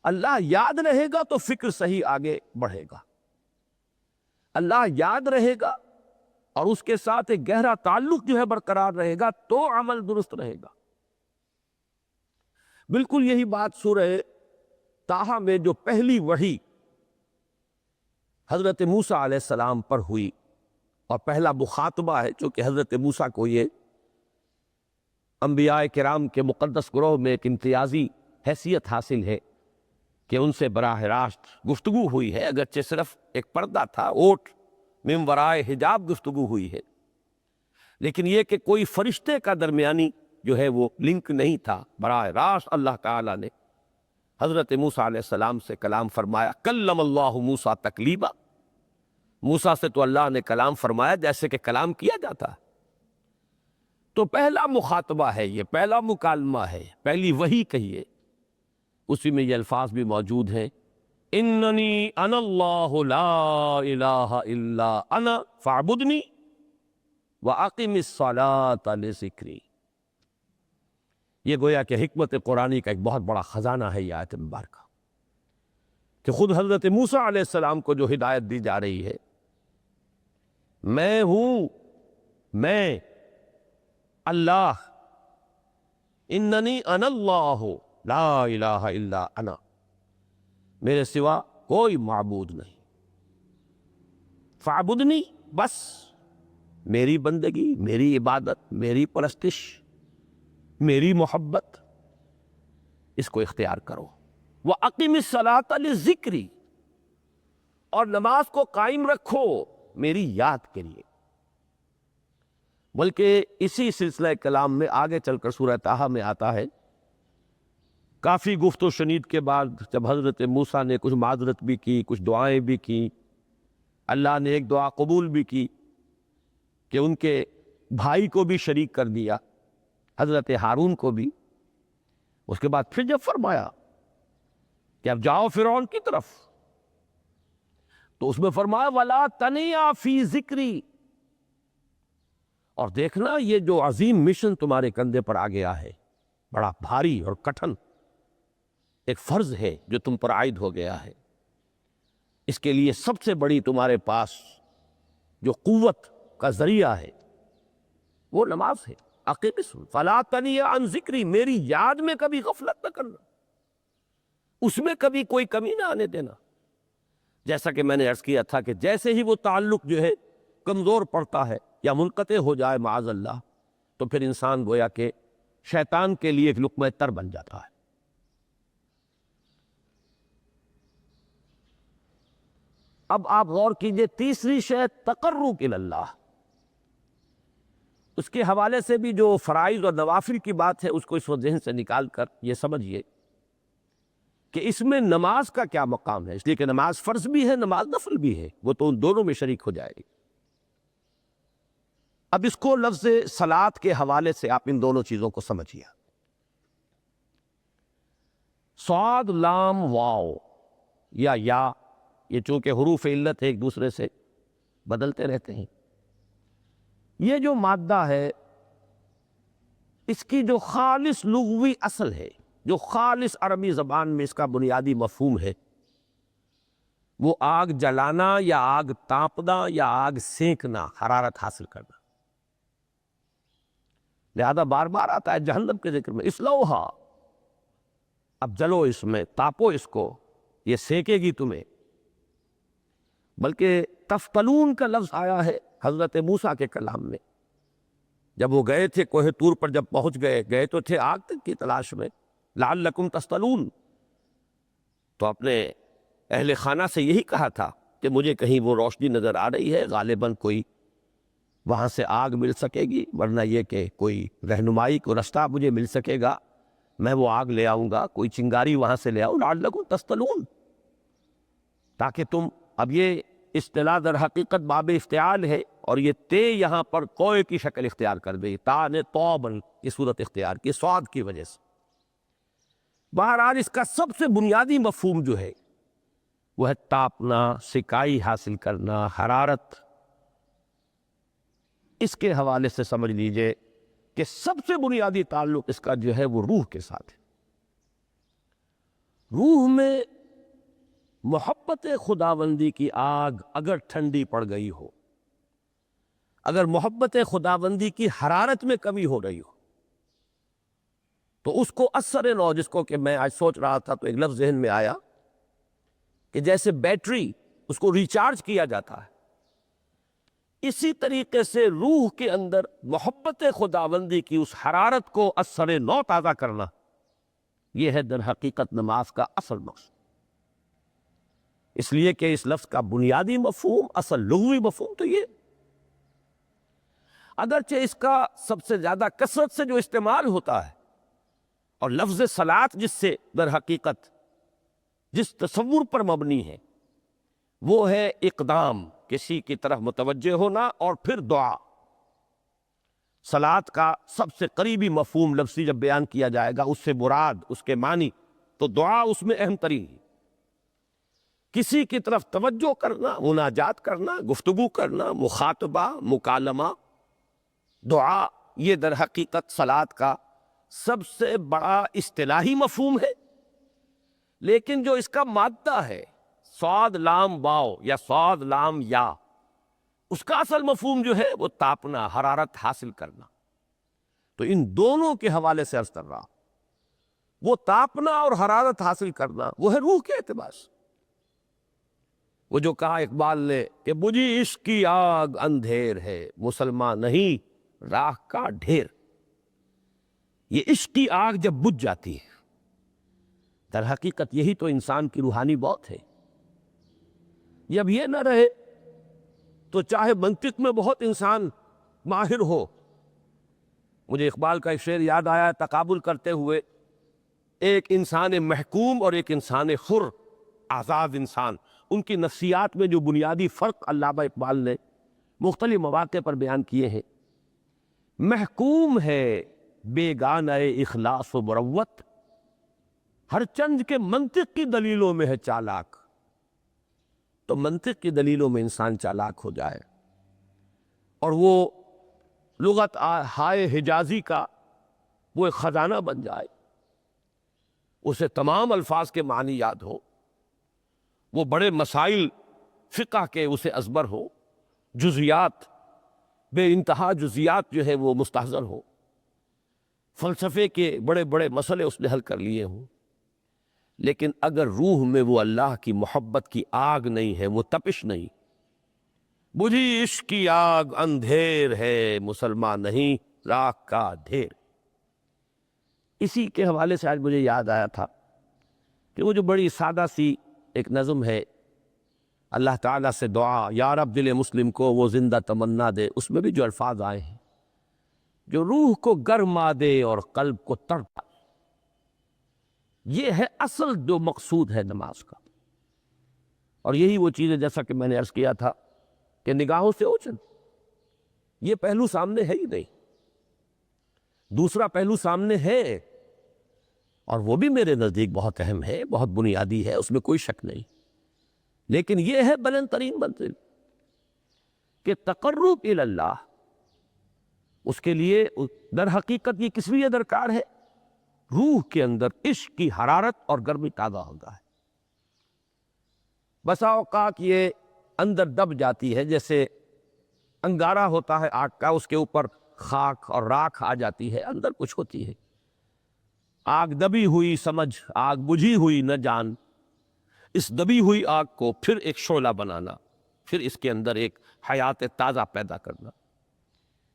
اللہ یاد رہے گا تو فکر صحیح آگے بڑھے گا، اللہ یاد رہے گا اور اس کے ساتھ ایک گہرا تعلق جو ہے برقرار رہے گا تو عمل درست رہے گا۔ بالکل یہی بات سورہ طٰہٰ میں جو پہلی وحی حضرت موسیٰ علیہ السلام پر ہوئی، اور پہلا مخاطبہ ہے چونکہ حضرت موسیٰ کو یہ انبیاء کرام کے مقدس گروہ میں ایک امتیازی حیثیت حاصل ہے کہ ان سے براہ راست گفتگو ہوئی ہے، اگرچہ صرف ایک پردہ تھا، اوٹ من ورائے حجاب گفتگو ہوئی ہے، لیکن یہ کہ کوئی فرشتے کا درمیانی جو ہے وہ لنک نہیں تھا، براہ راست اللہ تعالیٰ نے حضرت موسیٰ علیہ السلام سے کلام فرمایا۔ کلم اللہ موسیٰ تکلیما، موسیٰ سے تو اللہ نے کلام فرمایا جیسے کہ کلام کیا جاتا ہے۔ تو پہلا مخاطبہ ہے، یہ پہلا مکالمہ ہے، پہلی وحی کہیے، اسی میں یہ الفاظ بھی موجود ہیں، اننی انا اللہ لا الہ الا انا فاعبدنی واقم الصلاۃ لذکری۔ یہ گویا کہ حکمت قرآنی کا ایک بہت بڑا خزانہ ہے یہ آیت مبارکہ، کہ خود حضرت موسیٰ علیہ السلام کو جو ہدایت دی جا رہی ہے، میں ہوں، میں اللہ، اننی انا اللہ لا الہ الا انا، میرے سوا کوئی معبود نہیں، فاعبدنی، بس میری بندگی، میری عبادت، میری پرستش، میری محبت، اس کو اختیار کرو۔ وَأَقِمِ الصَّلَاةَ لِلذِّكْرِ، اور نماز کو قائم رکھو میری یاد کے لیے۔ بلکہ اسی سلسلہ کلام میں آگے چل کر سورہ طٰہٰ میں آتا ہے، کافی گفت و شنید کے بعد جب حضرت موسیٰ نے کچھ معذرت بھی کی، کچھ دعائیں بھی کی، اللہ نے ایک دعا قبول بھی کی کہ ان کے بھائی کو بھی شریک کر دیا، حضرت ہارون کو بھی۔ اس کے بعد پھر جب فرمایا کہ اب جاؤ فرعون کی طرف، تو اس میں فرمایا وَلَا تَنِيَا فِي ذِكْرِي، اور دیکھنا یہ جو عظیم مشن تمہارے کندھے پر آ گیا ہے، بڑا بھاری اور کٹھن ایک فرض ہے جو تم پر عائد ہو گیا ہے، اس کے لیے سب سے بڑی تمہارے پاس جو قوت کا ذریعہ ہے وہ نماز ہے۔ اقیم فلا تنی عن ذکری، میری یاد میں کبھی غفلت نہ کرنا، اس میں کبھی کوئی کمی نہ آنے دینا۔ جیسا کہ میں نے عرض کیا تھا کہ جیسے ہی وہ تعلق جو ہے کمزور پڑتا ہے یا منقطع ہو جائے معاذ اللہ، تو پھر انسان گویا کہ شیطان کے لیے ایک لقمہ تر بن جاتا ہے۔ اب آپ غور کیجئے، تیسری شے تقرب الی اللہ، اس کے حوالے سے بھی جو فرائض اور نوافل کی بات ہے اس کو اس وقت ذہن سے نکال کر یہ سمجھیے کہ اس میں نماز کا کیا مقام ہے، اس لیے کہ نماز فرض بھی ہے، نماز نفل بھی ہے، وہ تو ان دونوں میں شریک ہو جائے گی۔ اب اس کو لفظ صلاۃ کے حوالے سے آپ ان دونوں چیزوں کو سمجھیے۔ صاد لام واو یا یہ چونکہ حروف علت ایک دوسرے سے بدلتے رہتے ہیں، یہ جو مادہ ہے اس کی جو خالص لغوی اصل ہے، جو خالص عربی زبان میں اس کا بنیادی مفہوم ہے، وہ آگ جلانا یا آگ تاپنا یا آگ سینکنا، حرارت حاصل کرنا۔ لہذا بار بار آتا ہے جہنم کے ذکر میں، اسلوہا، اب جلو اس میں، تاپو اس کو، یہ سینکے گی تمہیں۔ بلکہ تفتلون کا لفظ آیا ہے حضرت موسیٰ کے کلام میں، جب وہ گئے تھے کوہ طور پر، جب پہنچ گئے تو تھے آگ کی تلاش میں، لعلکم تستلون، تو اپنے اہل خانہ سے یہی کہا تھا کہ مجھے کہیں وہ روشنی نظر آ رہی ہے، غالباً کوئی وہاں سے آگ مل سکے گی، ورنہ یہ کہ کوئی رہنمائی کو رستہ مجھے مل سکے گا، میں وہ آگ لے آؤں گا، کوئی چنگاری وہاں سے لے آؤں، لعلکم تستلون، تاکہ تم، اب یہ اصطلاح در حقیقت باب افتعال ہے، اور یہ تے یہاں پر کوئے کی شکل اختیار کر گئی، تا نے توبن کی صورت اختیار کی صاد کی وجہ سے۔ بہرحال اس کا سب سے بنیادی مفہوم جو ہے وہ ہے تاپنا، سکائی حاصل کرنا، حرارت۔ اس کے حوالے سے سمجھ لیجئے کہ سب سے بنیادی تعلق اس کا جو ہے وہ روح کے ساتھ ہے۔ روح میں محبت خداوندی کی آگ اگر ٹھنڈی پڑ گئی ہو، اگر محبت خداوندی کی حرارت میں کمی ہو رہی ہو، تو اس کو اثر نو، جس کو کہ میں آج سوچ رہا تھا تو ایک لفظ ذہن میں آیا کہ جیسے بیٹری اس کو ریچارج کیا جاتا ہے، اسی طریقے سے روح کے اندر محبت خداوندی کی اس حرارت کو اثر نو تازہ کرنا، یہ ہے در حقیقت نماز کا اصل مقصد۔ اس لیے کہ اس لفظ کا بنیادی مفہوم، اصل لغوی مفہوم تو یہ، اگرچہ اس کا سب سے زیادہ کثرت سے جو استعمال ہوتا ہے، اور لفظ صلاۃ جس سے در حقیقت جس تصور پر مبنی ہے وہ ہے اقدام، کسی کی طرف متوجہ ہونا اور پھر دعا۔ صلاۃ کا سب سے قریبی مفہوم لفظی جب بیان کیا جائے گا، اس سے مراد، اس کے معنی، تو دعا اس میں اہم ترین ہے۔ کسی کی طرف توجہ کرنا، مناجات کرنا، گفتگو کرنا، مخاطبہ، مکالمہ، دعا، یہ در حقیقت صلاۃ کا سب سے بڑا اصطلاحی مفہوم ہے۔ لیکن جو اس کا مادہ ہے، صاد لام واو یا صاد لام یا، اس کا اصل مفہوم جو ہے وہ تاپنا، حرارت حاصل کرنا۔ تو ان دونوں کے حوالے سے عرض کر رہا، وہ تاپنا اور حرارت حاصل کرنا وہ ہے روح کے اعتبار سے۔ وہ جو کہا اقبال نے کہ بجھی عشق کی آگ اندھیر ہے، مسلمان نہیں راہ کا ڈھیر۔ یہ عشق کی آگ جب بجھ جاتی ہے در حقیقت یہی تو انسان کی روحانی موت ہے۔ جب یہ نہ رہے تو چاہے منطق میں بہت انسان ماہر ہو، مجھے اقبال کا ایک شعر یاد آیا تقابل کرتے ہوئے، ایک انسان محکوم اور ایک انسان حر آزاد انسان، ان کی نفسیات میں جو بنیادی فرق علامہ اقبال نے مختلف مواقع پر بیان کیے ہیں۔ محکوم ہے بیگانہ اخلاص و مروت، ہر چند کے منطق کی دلیلوں میں ہے چالاک۔ تو منطق کی دلیلوں میں انسان چالاک ہو جائے اور وہ لغت ہائے حجازی کا وہ ایک خزانہ بن جائے، اسے تمام الفاظ کے معنی یاد ہو، وہ بڑے مسائل فقہ کے اسے ازبر ہو، جزیات بے انتہا جزیات جو ہے وہ مستحضر ہو، فلسفے کے بڑے بڑے مسئلے اس نے حل کر لیے ہوں، لیکن اگر روح میں وہ اللہ کی محبت کی آگ نہیں ہے، وہ تپش نہیں، بجھی عشق کی آگ اندھیر ہے مسلمان نہیں راکھ کا ڈھیر۔ اسی کے حوالے سے آج مجھے یاد آیا تھا کہ وہ جو بڑی سادہ سی ایک نظم ہے، اللہ تعالیٰ سے دعا یا رب دل مسلم کو وہ زندہ تمنا دے، اس میں بھی جو الفاظ آئے ہیں جو روح کو گرما دے اور قلب کو تڑپا، یہ ہے اصل جو مقصود ہے نماز کا۔ اور یہی وہ چیز ہے جیسا کہ میں نے عرض کیا تھا کہ نگاہوں سے اوجھل، یہ پہلو سامنے ہے ہی نہیں، دوسرا پہلو سامنے ہے اور وہ بھی میرے نزدیک بہت اہم ہے، بہت بنیادی ہے، اس میں کوئی شک نہیں، لیکن یہ ہے بلند ترین منزل کہ تقرب الی اللہ، اس کے لیے در حقیقت یہ کس لیے درکار ہے؟ روح کے اندر عشق کی حرارت اور گرمی تازہ ہوتا ہے۔ بسا اوقات یہ اندر دب جاتی ہے، جیسے انگارہ ہوتا ہے آگ کا، اس کے اوپر خاک اور راکھ آ جاتی ہے، اندر کچھ ہوتی ہے، آگ دبی ہوئی سمجھ آگ بجھی ہوئی نہ جان، اس دبی ہوئی آگ کو پھر ایک شعلہ بنانا، پھر اس کے اندر ایک حیات تازہ پیدا کرنا،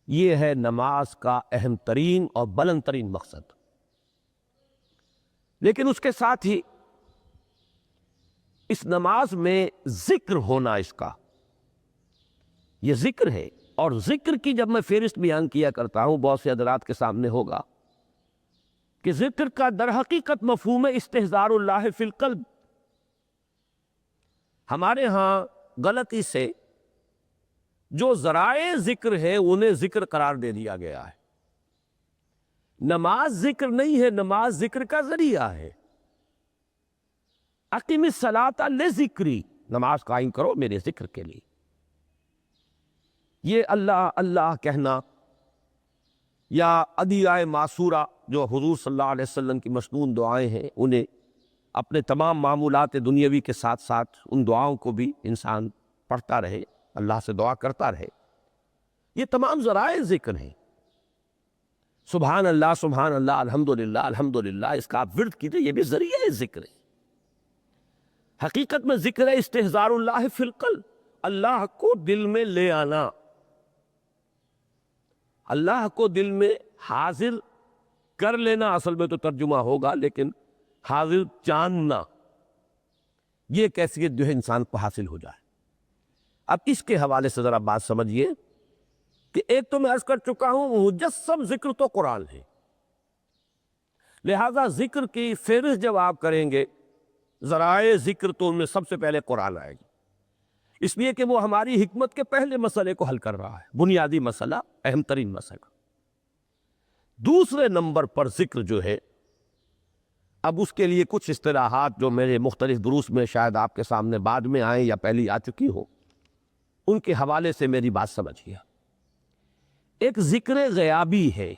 یہ ہے نماز کا اہم ترین اور بلند ترین مقصد۔ لیکن اس کے ساتھ ہی اس نماز میں ذکر ہونا، اس کا یہ ذکر ہے، اور ذکر کی جب میں فہرست بیان کیا کرتا ہوں بہت سے حضرات کے سامنے ہوگا کہ ذکر کا در حقیقت مفہوم ہے استحضار اللہ فی القلب۔ ہمارے ہاں غلطی سے جو ذرائع ذکر ہے انہیں ذکر قرار دے دیا گیا ہے۔ نماز ذکر نہیں ہے، نماز ذکر کا ذریعہ ہے۔ اقیم الصلاۃ لذکری، نماز قائم کرو میرے ذکر کے لیے۔ یہ اللہ اللہ کہنا یا ادعیہ معصورہ جو حضور صلی اللہ علیہ وسلم کی مسنون دعائیں ہیں، انہیں اپنے تمام معمولات دنیاوی کے ساتھ ساتھ ان دعاؤں کو بھی انسان پڑھتا رہے، اللہ سے دعا کرتا رہے، یہ تمام ذرائع ذکر ہیں۔ سبحان اللہ الحمدللہ الحمدللہ، اس کا آپ ورد کیجئے، یہ بھی ذریعہ ذکر ہے۔ حقیقت میں ذکر ہے استحضار اللہ فی القلب، اللہ کو دل میں لے آنا، اللہ کو دل میں حاضر کر لینا، اصل میں تو ترجمہ ہوگا، لیکن حاضر جاننا، یہ کیفیت جو ہے انسان کو حاصل ہو جائے۔ اب اس کے حوالے سے ذرا بات سمجھیے کہ ایک تو میں عرض کر چکا ہوں مجسم ذکر تو قرآن ہے، لہذا ذکر کی فہرست جب آپ کریں گے ذرائع ذکر تو ان میں سب سے پہلے قرآن آئے گی، اس لیے کہ وہ ہماری حکمت کے پہلے مسئلے کو حل کر رہا ہے، بنیادی مسئلہ، اہم ترین مسئلہ۔ دوسرے نمبر پر ذکر جو ہے، اب اس کے لیے کچھ اصطلاحات جو میرے مختلف دروس میں شاید آپ کے سامنے بعد میں آئیں یا پہلی آ چکی ہو، ان کے حوالے سے میری بات سمجھیے۔ ایک ذکر غیابی ہے،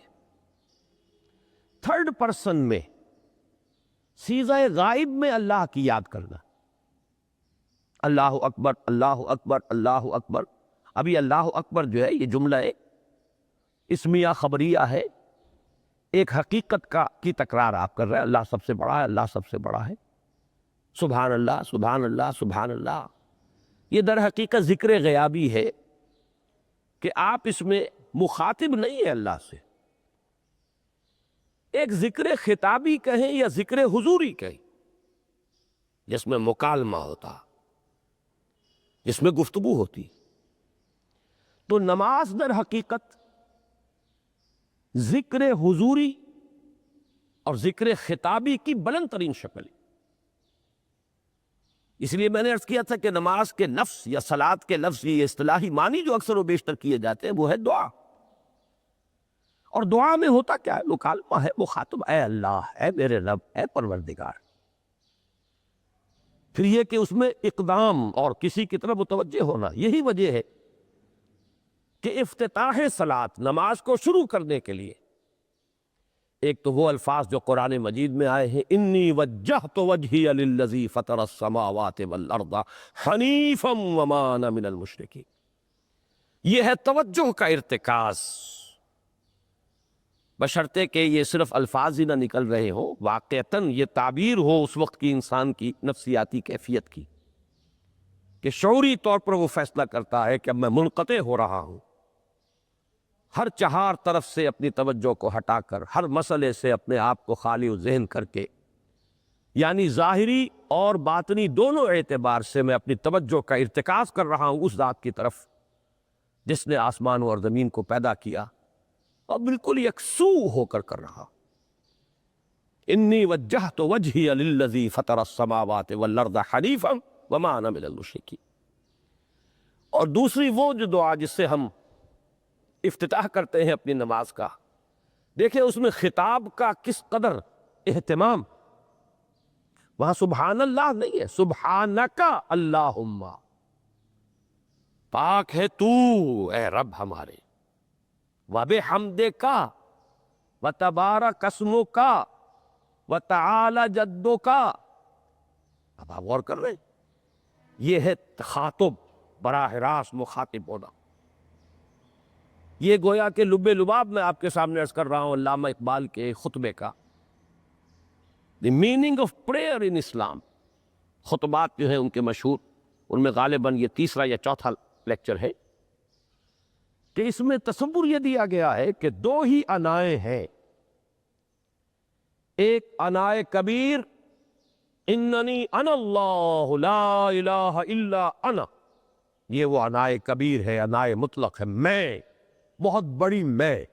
تھرڈ پرسن میں، سیغہ غائب میں اللہ کی یاد کرنا، اللہ اکبر اللہ اکبر اللہ اکبر۔ ابھی اللہ اکبر جو ہے یہ جملہ اسمیہ خبریہ ہے، ایک حقیقت کی تکرار آپ کر رہے ہیں، اللہ سب سے بڑا ہے، اللہ سب سے بڑا ہے، سبحان اللہ سبحان اللہ سبحان اللہ۔ یہ در حقیقت ذکر غیابی ہے کہ آپ اس میں مخاطب نہیں ہے اللہ سے، ایک ذکر خطابی کہیں یا ذکر حضوری کہیں، جس میں مکالمہ ہوتا، جس میں گفتگو ہوتی. تو نماز در حقیقت ذکر حضوری اور ذکر خطابی کی بلند ترین شکل ہے. اس لیے میں نے عرض کیا تھا کہ نماز کے نفس یا صلاۃ کے لفظ یہ اصطلاحی معنی جو اکثر و بیشتر کیے جاتے ہیں وہ ہے دعا. اور دعا میں ہوتا کیا ہے؟ مکالمہ ہے، مخاطب اے اللہ، اے میرے رب، اے پروردگار. پھر یہ کہ اس میں اقدام اور کسی کی طرف متوجہ ہونا. یہی وجہ ہے کہ افتتاح صلاۃ، نماز کو شروع کرنے کے لیے ایک تو وہ الفاظ جو قرآن مجید میں آئے ہیں، انی وجہت وجہی للذی فطر السماوات والارض حنیفا وما انا من المشرکین. یہ ہے توجہ کا ارتکاز، بشرطے کہ یہ صرف الفاظ ہی نہ نکل رہے ہوں، واقعتاً یہ تعبیر ہو اس وقت کی انسان کی نفسیاتی کیفیت کی، کہ شعوری طور پر وہ فیصلہ کرتا ہے کہ اب میں منقطع ہو رہا ہوں، ہر چہار طرف سے اپنی توجہ کو ہٹا کر، ہر مسئلے سے اپنے آپ کو خالی و ذہن کر کے، یعنی ظاہری اور باطنی دونوں اعتبار سے میں اپنی توجہ کا ارتکاز کر رہا ہوں اس ذات کی طرف جس نے آسمانوں اور زمین کو پیدا کیا، اور بالکل یکسو ہو کر رہا. انی وجہت وجہی للذی فطر السماوات والارض حنیفا وما انا من المشرکین. اور دوسری وہ جو دعا جس سے ہم افتتاح کرتے ہیں اپنی نماز کا، دیکھیں اس میں خطاب کا کس قدر اہتمام. وہاں سبحان اللہ نہیں ہے، سبحانک اللہم، پاک ہے تو اے رب ہمارے، وَبِحَمْدِكَ وَتَبَارَكَ اسْمُكَ وَتَعَالَى جَدُّكَ. اب آپ غور کر رہے ہیں، یہ ہے تخاطب، براہ راست مخاطب ہونا. یہ گویا کہ لب لباب میں آپ کے سامنے عرض کر رہا ہوں علامہ اقبال کے خطبے کا. دی میننگ آف پریئر ان اسلام. خطبات جو ہیں ان کے مشہور، ان میں غالباً یہ تیسرا یا چوتھا لیکچر ہے کہ اس میں تصور یہ دیا گیا ہے کہ دو ہی انائیں ہیں. ایک انائے کبیر، اننی انا اللہ لا الہ الا انا، یہ وہ انائے کبیر ہے، انائے مطلق ہے، میں، بہت بڑی میں،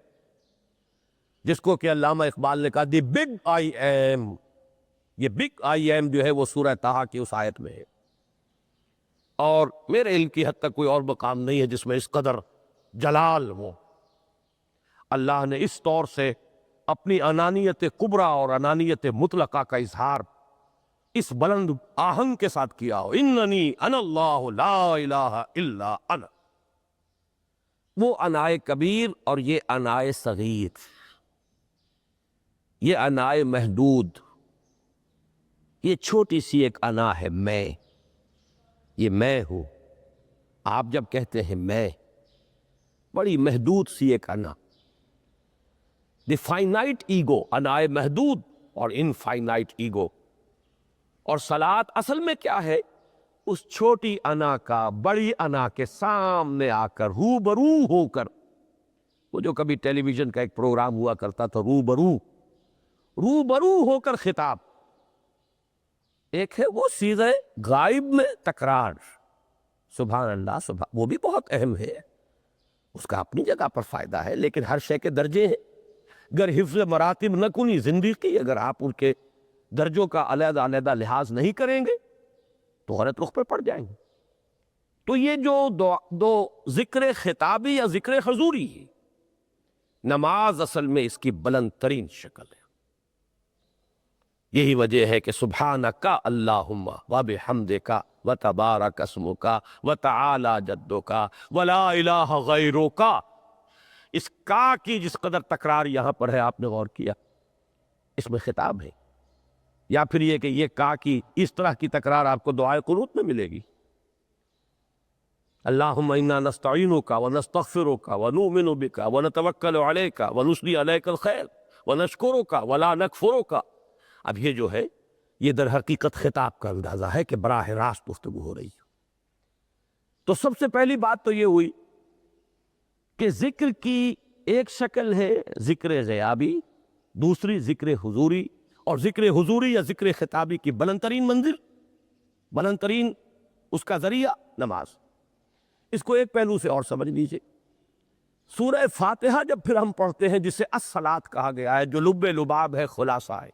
جس کو کہ علامہ اقبال نے کہا دی بگ آئی ایم. یہ بگ آئی ایم جو ہے وہ سورہ طٰہٰ کی اس آیت میں ہے، اور میرے علم کی حد تک کوئی اور مقام نہیں ہے جس میں اس قدر جلال ہو. اللہ نے اس طور سے اپنی انانیت کبریٰ اور انانیت مطلقہ کا اظہار اس بلند آہنگ کے ساتھ کیا ہو، اننی انا اللہ لا الہ الا انا. وہ انائے کبیر اور یہ انائے صغیر، یہ انائے محدود، یہ چھوٹی سی ایک انا ہے، میں، یہ میں ہوں. آپ جب کہتے ہیں میں، بڑی محدود سی ایک انا، دی فائنائٹ ایگو، انائے محدود اور انفائنائٹ ایگو. اور صلاۃ اصل میں کیا ہے؟ اس چھوٹی انا کا بڑی انا کے سامنے آ کر، روبرو ہو کر، وہ جو کبھی ٹیلی ویژن کا ایک پروگرام ہوا کرتا تھا، روبرو ہو کر خطاب. ایک ہے وہ سیدھے غائب میں تکرار، سبحان اللہ، سبحان، وہ بھی بہت اہم ہے، اس کا اپنی جگہ پر فائدہ ہے، لیکن ہر شے کے درجے ہیں. گر حفظ مراتب نہ کنی زندگی، اگر آپ ان کے درجوں کا علیحدہ علیحدہ لحاظ نہیں کریں گے تو غلط رخ پہ پڑ جائیں گے. تو یہ جو دو ذکر خطابی یا ذکر حضوری ہے، نماز اصل میں اس کی بلند ترین شکل ہے. یہی وجہ ہے کہ سبحانک اللہم وبحمدک وتبارک اسمک وتعالی جدک ولا الہ غیرک. اس کا کی جس قدر تکرار یہاں پر ہے، آپ نے غور کیا، اس میں خطاب ہے. یا پھر یہ کہ یہ کا کی اس طرح کی تکرار آپ کو دعائے قنوت میں ملے گی. اللہم انا نستعینک ونستغفرک ونؤمن بک ونتوکل علیک ونثنی علیک الخیر ونشکرک ولا نکفرک. اب یہ جو ہے یہ در حقیقت خطاب کا اندازہ ہے کہ براہ راست گفتگو ہو رہی ہے. تو سب سے پہلی بات تو یہ ہوئی کہ ذکر کی ایک شکل ہے ذکر غیابی، دوسری ذکر حضوری، اور ذکر حضوری یا ذکر خطابی کی بلند ترین منزل بلند ترین اس کا ذریعہ نماز۔ اس کو ایک پہلو سے اور سمجھ لیجئے، سورہ فاتحہ جب پھر ہم پڑھتے ہیں جسے الصلاۃ کہا گیا ہے، جو لب لباب ہے، خلاصہ ہے،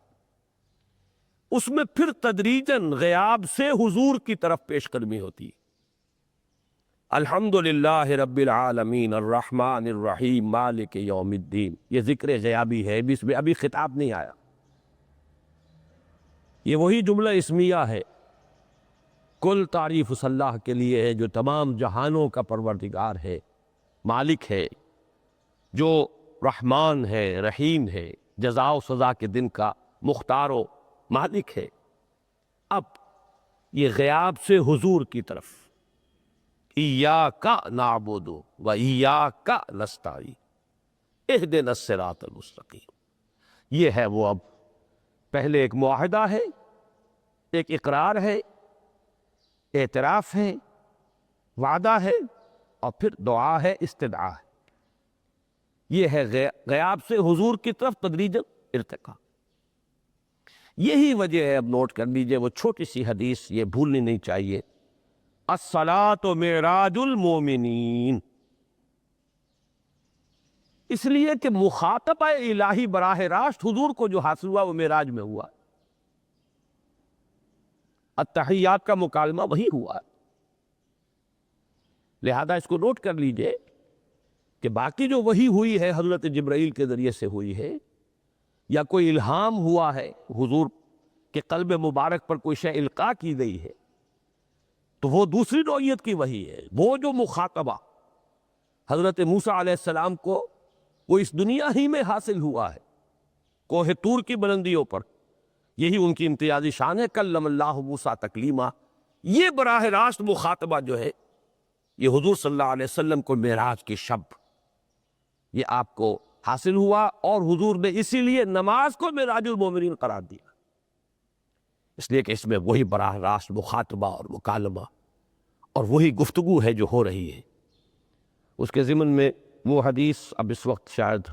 اس میں پھر تدریجاً غیاب سے حضور کی طرف پیش قدمی ہوتی ہے۔ الحمدللہ رب العالمین الرحمن الرحیم مالک یوم الدین، یہ ذکر غیابی ہے، اس میں ابھی خطاب نہیں آیا، یہ وہی جملہ اسمیہ ہے۔ کل تعریف اس اللہ کے لیے ہے جو تمام جہانوں کا پروردگار ہے، مالک ہے، جو رحمان ہے، رحیم ہے، جزا و سزا کے دن کا مختار و مالک ہے۔ اب یہ غیاب سے حضور کی طرف، ایاک نعبد و ایاک نستعین اہدنا الصراط المستقیم، یہ ہے وہ۔ اب پہلے ایک معاہدہ ہے، ایک اقرار ہے، اعتراف ہے، وعدہ ہے، اور پھر دعا ہے، استدعا ہے۔ یہ ہے غیاب سے حضور کی طرف تدریجاً ارتقا۔ یہی وجہ ہے، اب نوٹ کر لیجئے، وہ چھوٹی سی حدیث یہ بھولنی نہیں چاہیے، الصلاۃ معراج المومنین، اس لیے کہ مخاطبہ الہی براہ راست حضور کو جو حاصل ہوا وہ معراج میں ہوا، التحیات کا مکالمہ وہی ہوا، لہذا اس کو نوٹ کر لیجئے کہ باقی جو وحی ہوئی ہے حضرت جبرائیل کے ذریعے سے ہوئی ہے، یا کوئی الہام ہوا ہے، حضور کے قلب مبارک پر کوئی شے القاء کی گئی ہے، تو وہ دوسری نوعیت کی وحی ہے۔ وہ جو مخاطبہ حضرت موسیٰ علیہ السلام کو وہ اس دنیا ہی میں حاصل ہوا ہے، کوہ طور کی بلندیوں پر، یہی ان کی امتیازی شان ہے، کلم اللہ موسیٰ تکلیما۔ یہ براہ راست مخاطبہ جو ہے یہ حضور صلی اللہ علیہ وسلم کو معراج کی شب یہ آپ کو حاصل ہوا، اور حضور نے اسی لیے نماز کو معراج المومنین قرار دیا، اس لیے کہ اس میں وہی براہ راست مخاطبہ اور مکالمہ اور وہی گفتگو ہے جو ہو رہی ہے۔ اس کے ضمن میں وہ حدیث، اب اس وقت شاید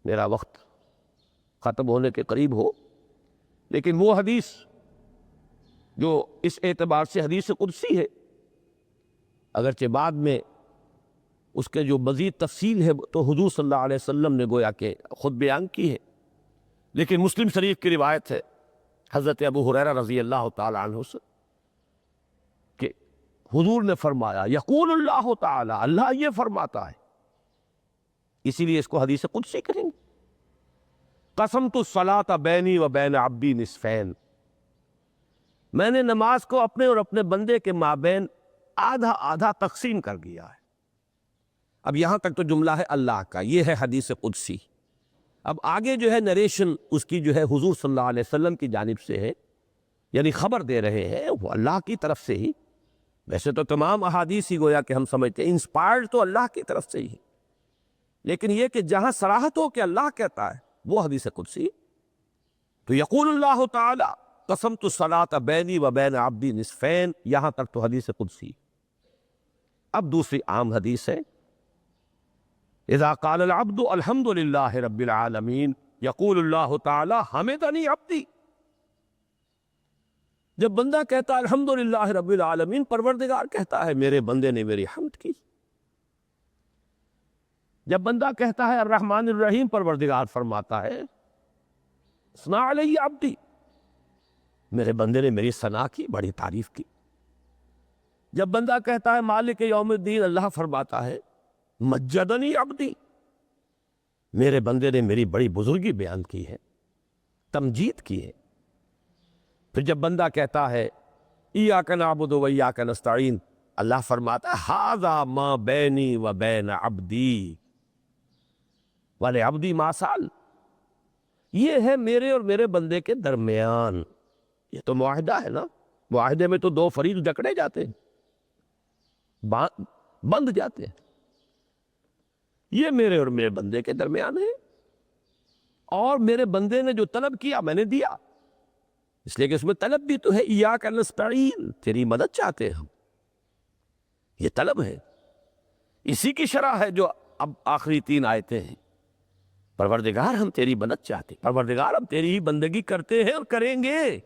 میرا وقت ختم ہونے کے قریب ہو، لیکن وہ حدیث جو اس اعتبار سے حدیث قدسی ہے، اگرچہ بعد میں اس کے جو مزید تفصیل ہے تو حضور صلی اللہ علیہ وسلم نے گویا کہ خود بیان کی ہے، لیکن مسلم شریف کی روایت ہے حضرت ابو ہریرہ رضی اللہ تعالی عنہ سے کہ حضور نے فرمایا، یقول اللہ تعالی، اللہ یہ فرماتا ہے، اسی لیے اس کو حدیث قدسی کریں گے، قسمت الصلاۃ بینی و بین عبدی نصفین، میں نے نماز کو اپنے اور اپنے بندے کے مابین آدھا آدھا تقسیم کر دیا ہے۔ اب یہاں تک تو جملہ ہے اللہ کا، یہ ہے حدیث قدسی۔ اب آگے جو ہے نریشن اس کی جو ہے حضور صلی اللہ علیہ وسلم کی جانب سے ہے، یعنی خبر دے رہے ہیں وہ اللہ کی طرف سے ہی۔ ویسے تو تمام احادیث ہی گویا کہ ہم سمجھتے ہیں انسپائرڈ تو اللہ کی طرف سے ہی، لیکن یہ کہ جہاں صراحت ہو کہ اللہ کہتا ہے وہ حدیث قدسی۔ تو یقول اللہ تعالی قسمت الصلاۃ بینی و بین عبدی نصفین، یہاں تک تو حدیث قدسی۔ اب دوسری عام حدیث ہے، اذا قال العبد الحمد للہ رب العالمین یقول اللہ تعالی حمدنی عبدی، جب بندہ کہتا ہے الحمد للہ رب العالمین، پروردگار کہتا ہے میرے بندے نے میری حمد کی۔ جب بندہ کہتا ہے الرحمن الرحیم، پروردگار فرماتا ہے ثنا علی عبدی، میرے بندے نے میری ثنا کی، بڑی تعریف کی۔ جب بندہ کہتا ہے مالک یوم الدین، اللہ فرماتا ہے مجدنی عبدی، میرے بندے نے میری بڑی بزرگی بیان کی ہے، تمجید کی ہے۔ پھر جب بندہ کہتا ہے ایاک نعبد و ایاک نستعین، اللہ فرماتا ہے ھذا ما بینی و بین عبدی ولعبدی ما سأل، یہ ہے میرے اور میرے بندے کے درمیان۔ یہ تو معاہدہ ہے نا، معاہدے میں تو دو فریق جکڑے جاتے ہیں، بند جاتے ہیں، یہ میرے اور میرے بندے کے درمیان ہے، اور میرے بندے نے جو طلب کیا میں نے دیا، اس لیے کہ اس میں طلب بھی تو ہے، ایاک نستعین، تیری مدد چاہتے ہیں ہم، یہ طلب ہے۔ اسی کی شرح ہے جو اب آخری تین آیتیں ہیں، پروردگار ہم تیری مدد چاہتے ہیں، پروردگار ہم تیری ہی بندگی کرتے ہیں اور کریں گے،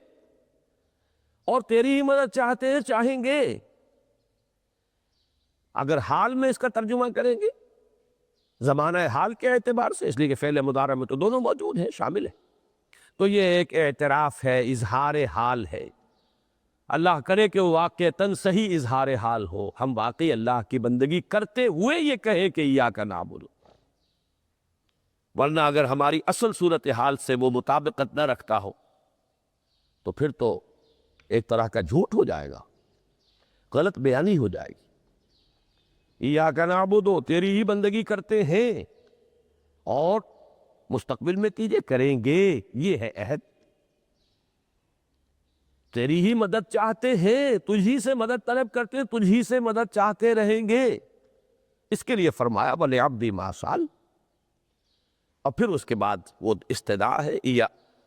اور تیری ہی مدد چاہتے ہیں، چاہیں گے. اگر حال میں اس کا ترجمہ کریں گے زمانہ حال کے اعتبار سے، اس لیے کہ فعل مضارع میں تو دونوں موجود ہیں، شامل ہیں، تو یہ ایک اعتراف ہے، اظہار حال ہے. اللہ کرے کہ وہ واقعتاً صحیح اظہار حال ہو، ہم واقعی اللہ کی بندگی کرتے ہوئے یہ کہیں کہ ایاک نعبد. ورنہ اگر ہماری اصل صورتحال سے وہ مطابقت نہ رکھتا ہو تو پھر تو ایک طرح کا جھوٹ ہو جائے گا، غلط بیانی ہو جائے گی. ایاک نعبد، تیری ہی بندگی کرتے ہیں اور مستقبل میں کیجئے، کریں گے، یہ ہے عہد. تیری ہی مدد چاہتے ہیں، تجھی سے مدد طلب کرتے ہیں، تجھی سے مدد چاہتے رہیں گے. اس کے لیے فرمایا وَلِعَبْدِي مَا سَأَلَ. اور پھر اس کے بعد وہ استدعا ہے،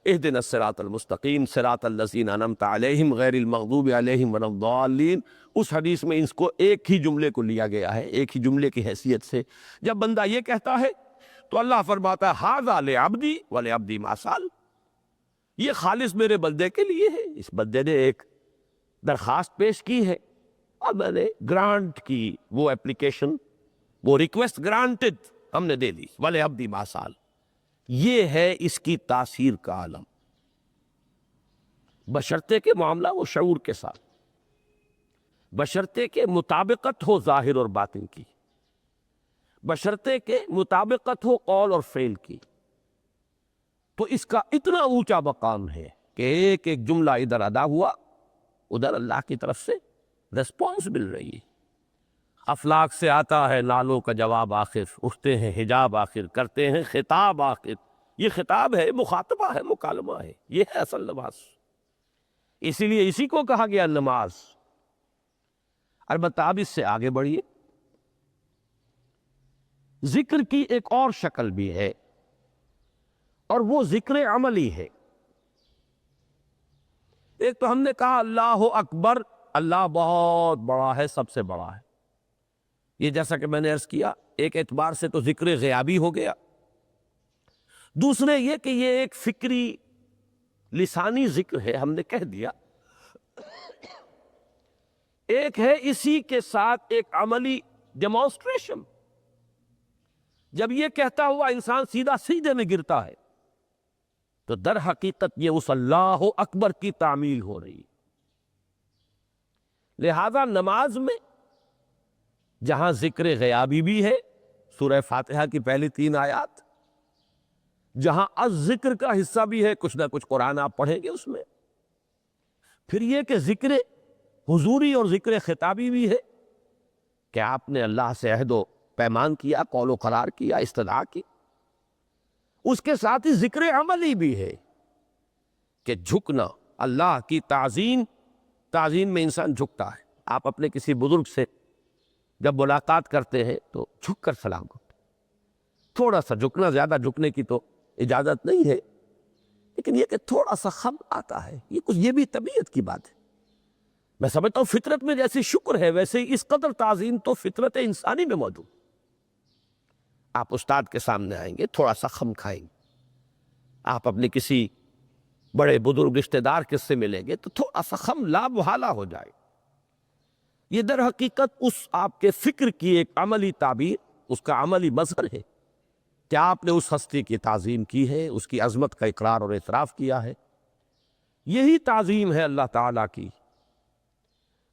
اهدنا الصراط المستقیم صراط الذین انعمت علیہم غیر المغضوب علیہم ولا الضالین. اس حدیث میں اس کو ایک ہی جملے کو لیا گیا ہے، ایک ہی جملے کی حیثیت سے. جب بندہ یہ کہتا ہے تو اللہ فرماتا ہے ھذا لعبدی ولعبدی ما سأل، یہ خالص میرے بندے کے لیے ہے. اس بندے نے ایک درخواست پیش کی ہے اور میں نے گرانٹ کی، وہ اپلیکیشن، وہ ریکویسٹ گرانٹڈ ہم نے دے دی. ولعبدی ما سأل، یہ ہے اس کی تاثیر کا عالم، بشرطے کے معاملہ وہ شعور کے ساتھ، بشرطے کے مطابقت ہو ظاہر اور باطن کی، بشرطے کے مطابقت ہو قول اور فعل کی. تو اس کا اتنا اونچا مقام ہے کہ ایک ایک جملہ ادھر ادا ہوا، ادھر اللہ کی طرف سے ریسپانس مل رہی ہے. افلاک سے آتا ہے نالوں کا جواب آخر، اٹھتے ہیں حجاب آخر، کرتے ہیں خطاب آخر. یہ خطاب ہے، مخاطبہ ہے، مکالمہ ہے، یہ ہے اصل نماز. اسی لیے اسی کو کہا گیا نماز. البتہ اب اس سے آگے بڑھیے، ذکر کی ایک اور شکل بھی ہے اور وہ ذکر عملی ہے. ایک تو ہم نے کہا اللہ اکبر، اللہ بہت بڑا ہے، سب سے بڑا ہے. یہ جیسا کہ میں نے عرض کیا ایک اعتبار سے تو ذکر غیابی ہو گیا. دوسرے یہ کہ یہ ایک فکری لسانی ذکر ہے، ہم نے کہہ دیا. ایک ہے اسی کے ساتھ ایک عملی ڈیمانسٹریشن. جب یہ کہتا ہوا انسان سیدھا سجدے میں گرتا ہے تو در حقیقت یہ اس اللہ اکبر کی تعمیل ہو رہی. لہذا نماز میں جہاں ذکر غیابی بھی ہے، سورہ فاتحہ کی پہلی 3 آیات، جہاں الذکر کا حصہ بھی ہے، کچھ نہ کچھ قرآن آپ پڑھیں گے اس میں. پھر یہ کہ ذکر حضوری اور ذکر خطابی بھی ہے کہ آپ نے اللہ سے عہد و پیمان کیا، قول و قرار کیا، استدعا کی. اس کے ساتھ ہی ذکر عملی بھی ہے کہ جھکنا، اللہ کی تعظیم میں انسان جھکتا ہے. آپ اپنے کسی بزرگ سے جب ملاقات کرتے ہیں تو جھک کر سلام کرتے ہیں. تھوڑا سا جھکنا، زیادہ جھکنے کی تو اجازت نہیں ہے، لیکن یہ کہ تھوڑا سا خم آتا ہے، یہ بھی طبیعت کی بات ہے. میں سمجھتا ہوں فطرت میں جیسے شکر ہے ویسے ہی اس قدر تعظیم تو فطرت انسانی میں موجود. آپ استاد کے سامنے آئیں گے تھوڑا سا خم کھائیں گے، آپ اپنے کسی بڑے بزرگ رشتہ دار کس سے ملیں گے تو تھوڑا سا خم لا محالہ ہو جائے. یہ در حقیقت اس آپ کے فکر کی ایک عملی تعبیر، اس کا عملی مظہر ہے کہ آپ نے اس ہستی کی تعظیم کی ہے، اس کی عظمت کا اقرار اور اعتراف کیا ہے. یہی تعظیم ہے اللہ تعالیٰ کی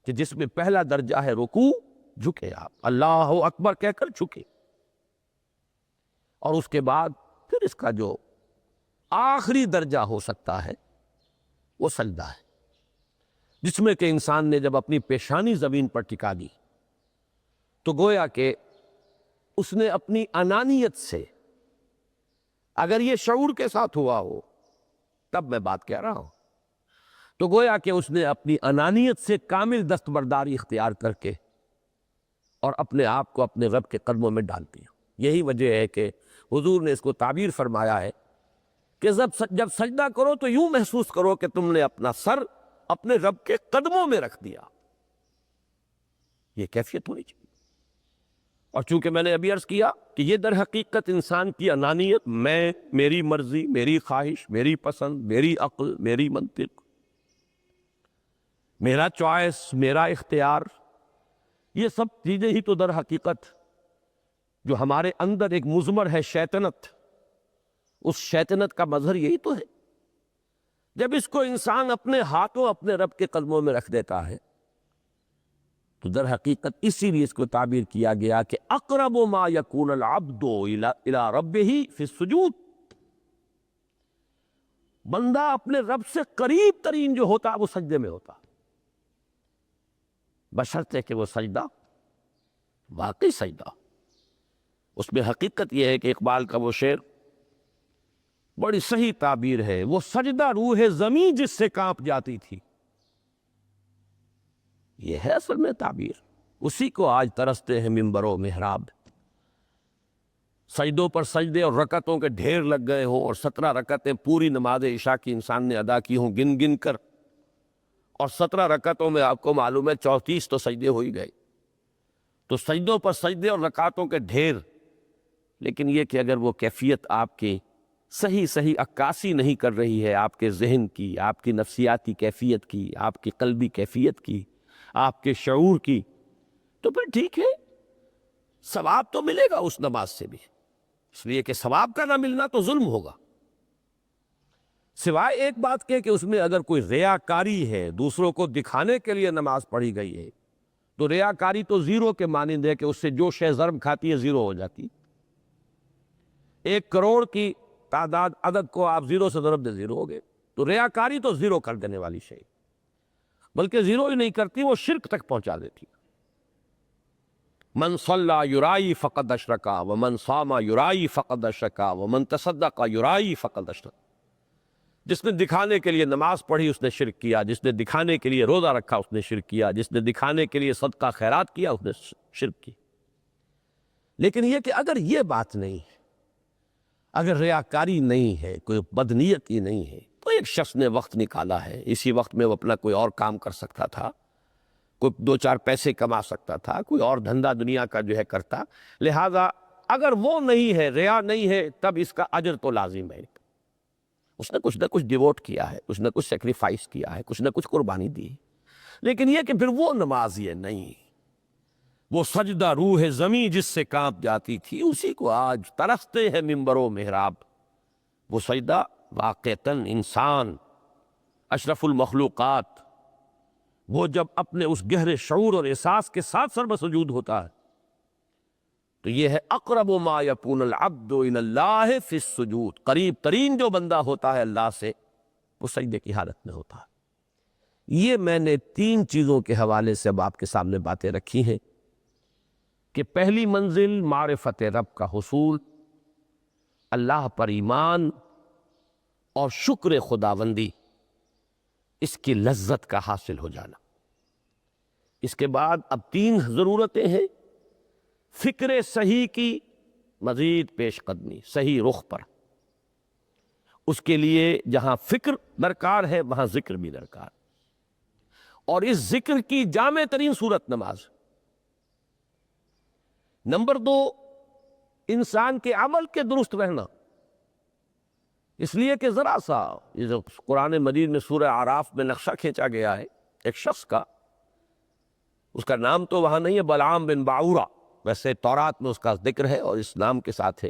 کہ جس میں پہلا درجہ ہے رکوع، جھکے آپ، اللہ اکبر کہہ کر جھکے. اور اس کے بعد پھر اس کا جو آخری درجہ ہو سکتا ہے وہ سجدہ ہے، جس میں کہ انسان نے جب اپنی پیشانی زمین پر ٹکا دی تو گویا کہ اس نے اپنی انانیت سے، اگر یہ شعور کے ساتھ ہوا ہو تب میں بات کہہ رہا ہوں، تو گویا کہ اس نے اپنی انانیت سے کامل دستبرداری اختیار کر کے اور اپنے آپ کو اپنے رب کے قدموں میں ڈال دیا. یہی وجہ ہے کہ حضور نے اس کو تعبیر فرمایا ہے کہ جب سجدہ کرو تو یوں محسوس کرو کہ تم نے اپنا سر اپنے رب کے قدموں میں رکھ دیا. یہ کیفیت ہونی چاہیے. اور چونکہ میں نے ابھی عرض کیا کہ یہ در حقیقت انسان کی انانیت، میں، میری مرضی، میری خواہش، میری پسند، میری عقل، میری منطق، میرا چوائس، میرا اختیار، یہ سب چیزیں ہی تو در حقیقت جو ہمارے اندر ایک مضمر ہے شیطنت، اس شیطنت کا مظہر یہی تو ہے۔ جب اس کو انسان اپنے ہاتھوں اپنے رب کے قدموں میں رکھ دیتا ہے تو در حقیقت اسی لیے اس کو تعبیر کیا گیا کہ اقرب ما یکون العبد الی ربہ فی السجود، بندہ اپنے رب سے قریب ترین جو ہوتا وہ سجدے میں ہوتا، بشرطے کہ وہ سجدہ واقعی سجدہ۔ اس میں حقیقت یہ ہے کہ اقبال کا وہ شعر بڑی صحیح تعبیر ہے، وہ سجدہ روح زمین جس سے کانپ جاتی تھی، یہ ہے اصل میں تعبیر۔ اسی کو آج ترستے ہیں ممبر و محراب، سجدوں پر سجدے اور رکعتوں کے ڈھیر لگ گئے ہوں، اور 17 رکعتیں پوری نماز عشاء کی انسان نے ادا کی ہوں گن گن کر، اور 17 رکعتوں میں آپ کو معلوم ہے 34 تو سجدے ہو ہی گئے، تو سجدوں پر سجدے اور رکعتوں کے ڈھیر۔ لیکن یہ کہ اگر وہ کیفیت آپ کی صحیح عکاسی نہیں کر رہی ہے آپ کے ذہن کی، آپ کی نفسیاتی کیفیت کی، آپ کی قلبی کیفیت کی، آپ کے شعور کی، تو پھر ٹھیک ہے، ثواب تو ملے گا اس نماز سے بھی، اس لیے کہ ثواب کا نہ ملنا تو ظلم ہوگا۔ سوائے ایک بات کہ اس میں اگر کوئی ریاکاری ہے، دوسروں کو دکھانے کے لیے نماز پڑھی گئی ہے، تو ریاکاری تو زیرو کے مانند ہے کہ اس سے جو شے ضرب کھاتی ہے زیرو ہو جاتی۔ 1 کروڑ کی تعداد عدد کو آپ زیرو سے ضرب دے زیرو ہو گئے، تو ریاکاری تو زیرو کر دینے والی شے، بلکہ زیرو ہی نہیں کرتی، وہ شرک تک پہنچا دیتی۔ من صلی یرائی فقد اشرکا ومن صام یرائی فقد اشرکا ومن تصدق یرائی فقد اشرکا، جس نے دکھانے کے لیے نماز پڑھی اس نے شرک کیا، جس نے دکھانے کے لیے روزہ رکھا اس نے شرک کیا، جس نے دکھانے کے لیے صدقہ خیرات کیا اس نے شرک کی۔ لیکن یہ کہ اگر یہ بات نہیں ہے، اگر ریاکاری نہیں ہے، کوئی بدنیتی نہیں ہے، تو ایک شخص نے وقت نکالا ہے، اسی وقت میں وہ اپنا کوئی اور کام کر سکتا تھا، کوئی 2-4 پیسے کما سکتا تھا، کوئی اور دھندا دنیا کا جو ہے کرتا، لہذا اگر وہ نہیں ہے، ریا نہیں ہے، تب اس کا اجر تو لازم ہے۔ اس نے کچھ نہ کچھ ڈیووٹ کیا ہے، کچھ نہ کچھ سیکریفائس کیا ہے، کچھ نہ کچھ قربانی دی ہے۔ لیکن یہ کہ پھر وہ نماز یہ نہیں، وہ سجدہ روح زمیں جس سے کانپ جاتی تھی، اسی کو آج ترستے ہیں ممبر و محراب۔ وہ سجدہ واقعتاً انسان اشرف المخلوقات وہ جب اپنے اس گہرے شعور اور احساس کے ساتھ سر بسجود ہوتا ہے تو یہ ہے اقرب ما یکون العبد الی اللہ فی السجود، قریب ترین جو بندہ ہوتا ہے اللہ سے وہ سجدے کی حالت میں ہوتا ہے۔ یہ میں نے 3 چیزوں کے حوالے سے اب آپ کے سامنے باتیں رکھی ہیں کہ پہلی منزل معرفت رب کا حصول، اللہ پر ایمان اور شکر خداوندی، اس کی لذت کا حاصل ہو جانا۔ اس کے بعد اب 3 ضرورتیں ہیں، فکر صحیح کی مزید پیش قدمی، صحیح رخ پر۔ اس کے لیے جہاں فکر درکار ہے وہاں ذکر بھی درکار، اور اس ذکر کی جامع ترین صورت نماز۔ نمبر 2، انسان کے عمل کے درست رہنا، اس لیے کہ ذرا سا یہ جو قرآن مجید میں سورہ اعراف میں نقشہ کھینچا گیا ہے ایک شخص کا، اس کا نام تو وہاں نہیں ہے، بلعام بن باعورہ، ویسے تورات میں اس کا ذکر ہے اور اس نام کے ساتھ ہے۔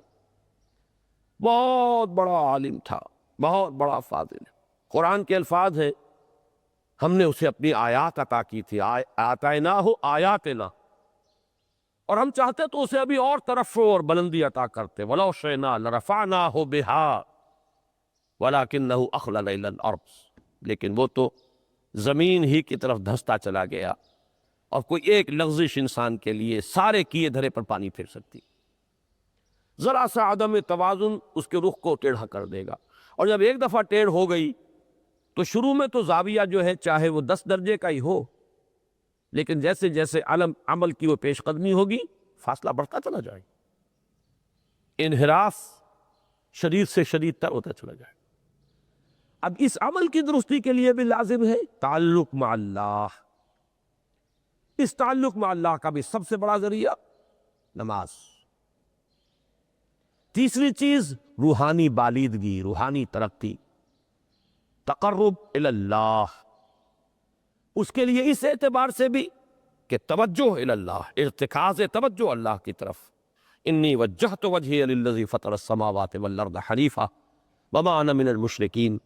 بہت بڑا عالم تھا، بہت بڑا فاضل۔ قرآن کے الفاظ ہیں، ہم نے اسے اپنی آیات عطا کی تھی، آتیناہ آیاتنا، اور ہم چاہتے تو اسے ابھی اور ترفع اور بلندی عطا کرتے، وَلَوْ شِئْنَا لَرَفَعْنَاهُ بِهَا وَلَكِنَّهُ أَخْلَدَ إِلَى الْأَرْضِ، لیکن وہ تو زمین ہی کی طرف دھستا چلا گیا، اور کوئی ایک لغزش انسان کے لیے سارے کیے دھرے پر پانی پھیر سکتی، ذرا سا عدم توازن اس کے رخ کو ٹیڑھا کر دے گا، اور جب ایک دفعہ ٹیڑھ ہو گئی تو شروع میں تو زاویہ جو ہے چاہے وہ 10 درجے کا ہی ہو، لیکن جیسے جیسے عمل کی وہ پیش قدمی ہوگی فاصلہ بڑھتا چلا جائے، انحراف شدید سے شدید تر ہوتا چلا جائے۔ اب اس عمل کی درستی کے لیے بھی لازم ہے تعلق مع اللہ۔ اس تعلق مع اللہ کا بھی سب سے بڑا ذریعہ نماز۔ تیسری چیز روحانی بالیدگی، روحانی ترقی، تقرب الی اللہ، اس کے لیے اس اعتبار سے بھی کہ توجہ اللہ، ارتکاز توجہ اللہ کی طرف، انی وجہت وجہی للذی فطر السماوات والارض حنیفا وما انا من المشرکین،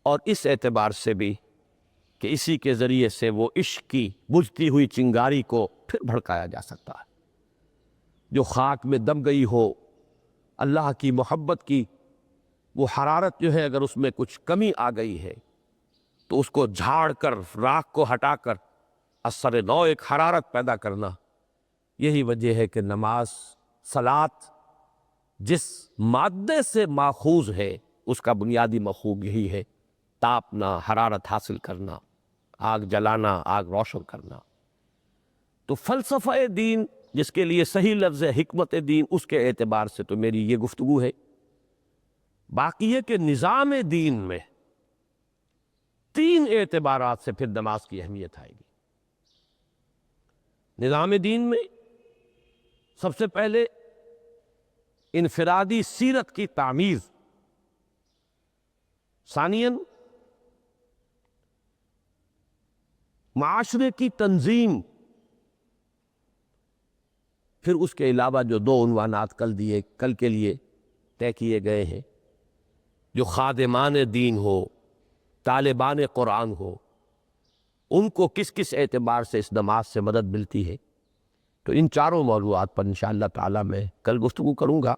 اور اس اعتبار سے بھی کہ اسی کے ذریعے سے وہ عشق کی بجھتی ہوئی چنگاری کو پھر بھڑکایا جا سکتا ہے۔ جو خاک میں دب گئی ہو اللہ کی محبت کی وہ حرارت جو ہے، اگر اس میں کچھ کمی آ گئی ہے تو اس کو جھاڑ کر، راکھ کو ہٹا کر اثر نو ایک حرارت پیدا کرنا، یہی وجہ ہے کہ نماز، صلاۃ جس مادے سے ماخوذ ہے اس کا بنیادی مفہوم یہی ہے، تاپنا، حرارت حاصل کرنا، آگ جلانا، آگ روشن کرنا۔ تو فلسفہ دین جس کے لیے صحیح لفظ ہے حکمت دین، اس کے اعتبار سے تو میری یہ گفتگو ہے۔ باقی ہے کہ نظام دین میں 3 اعتبارات سے پھر نماز کی اہمیت آئے گی۔ نظام دین میں سب سے پہلے انفرادی سیرت کی تعمیر، ثانیاً معاشرے کی تنظیم، پھر اس کے علاوہ جو 2 عنوانات کل کے لیے طے کیے گئے ہیں، جو خادمان دین ہو، طالبان قرآن ہو، ان کو کس کس اعتبار سے اس نماز سے مدد ملتی ہے۔ تو ان چاروں موضوعات پر انشاءاللہ تعالی میں کل گفتگو کروں گا۔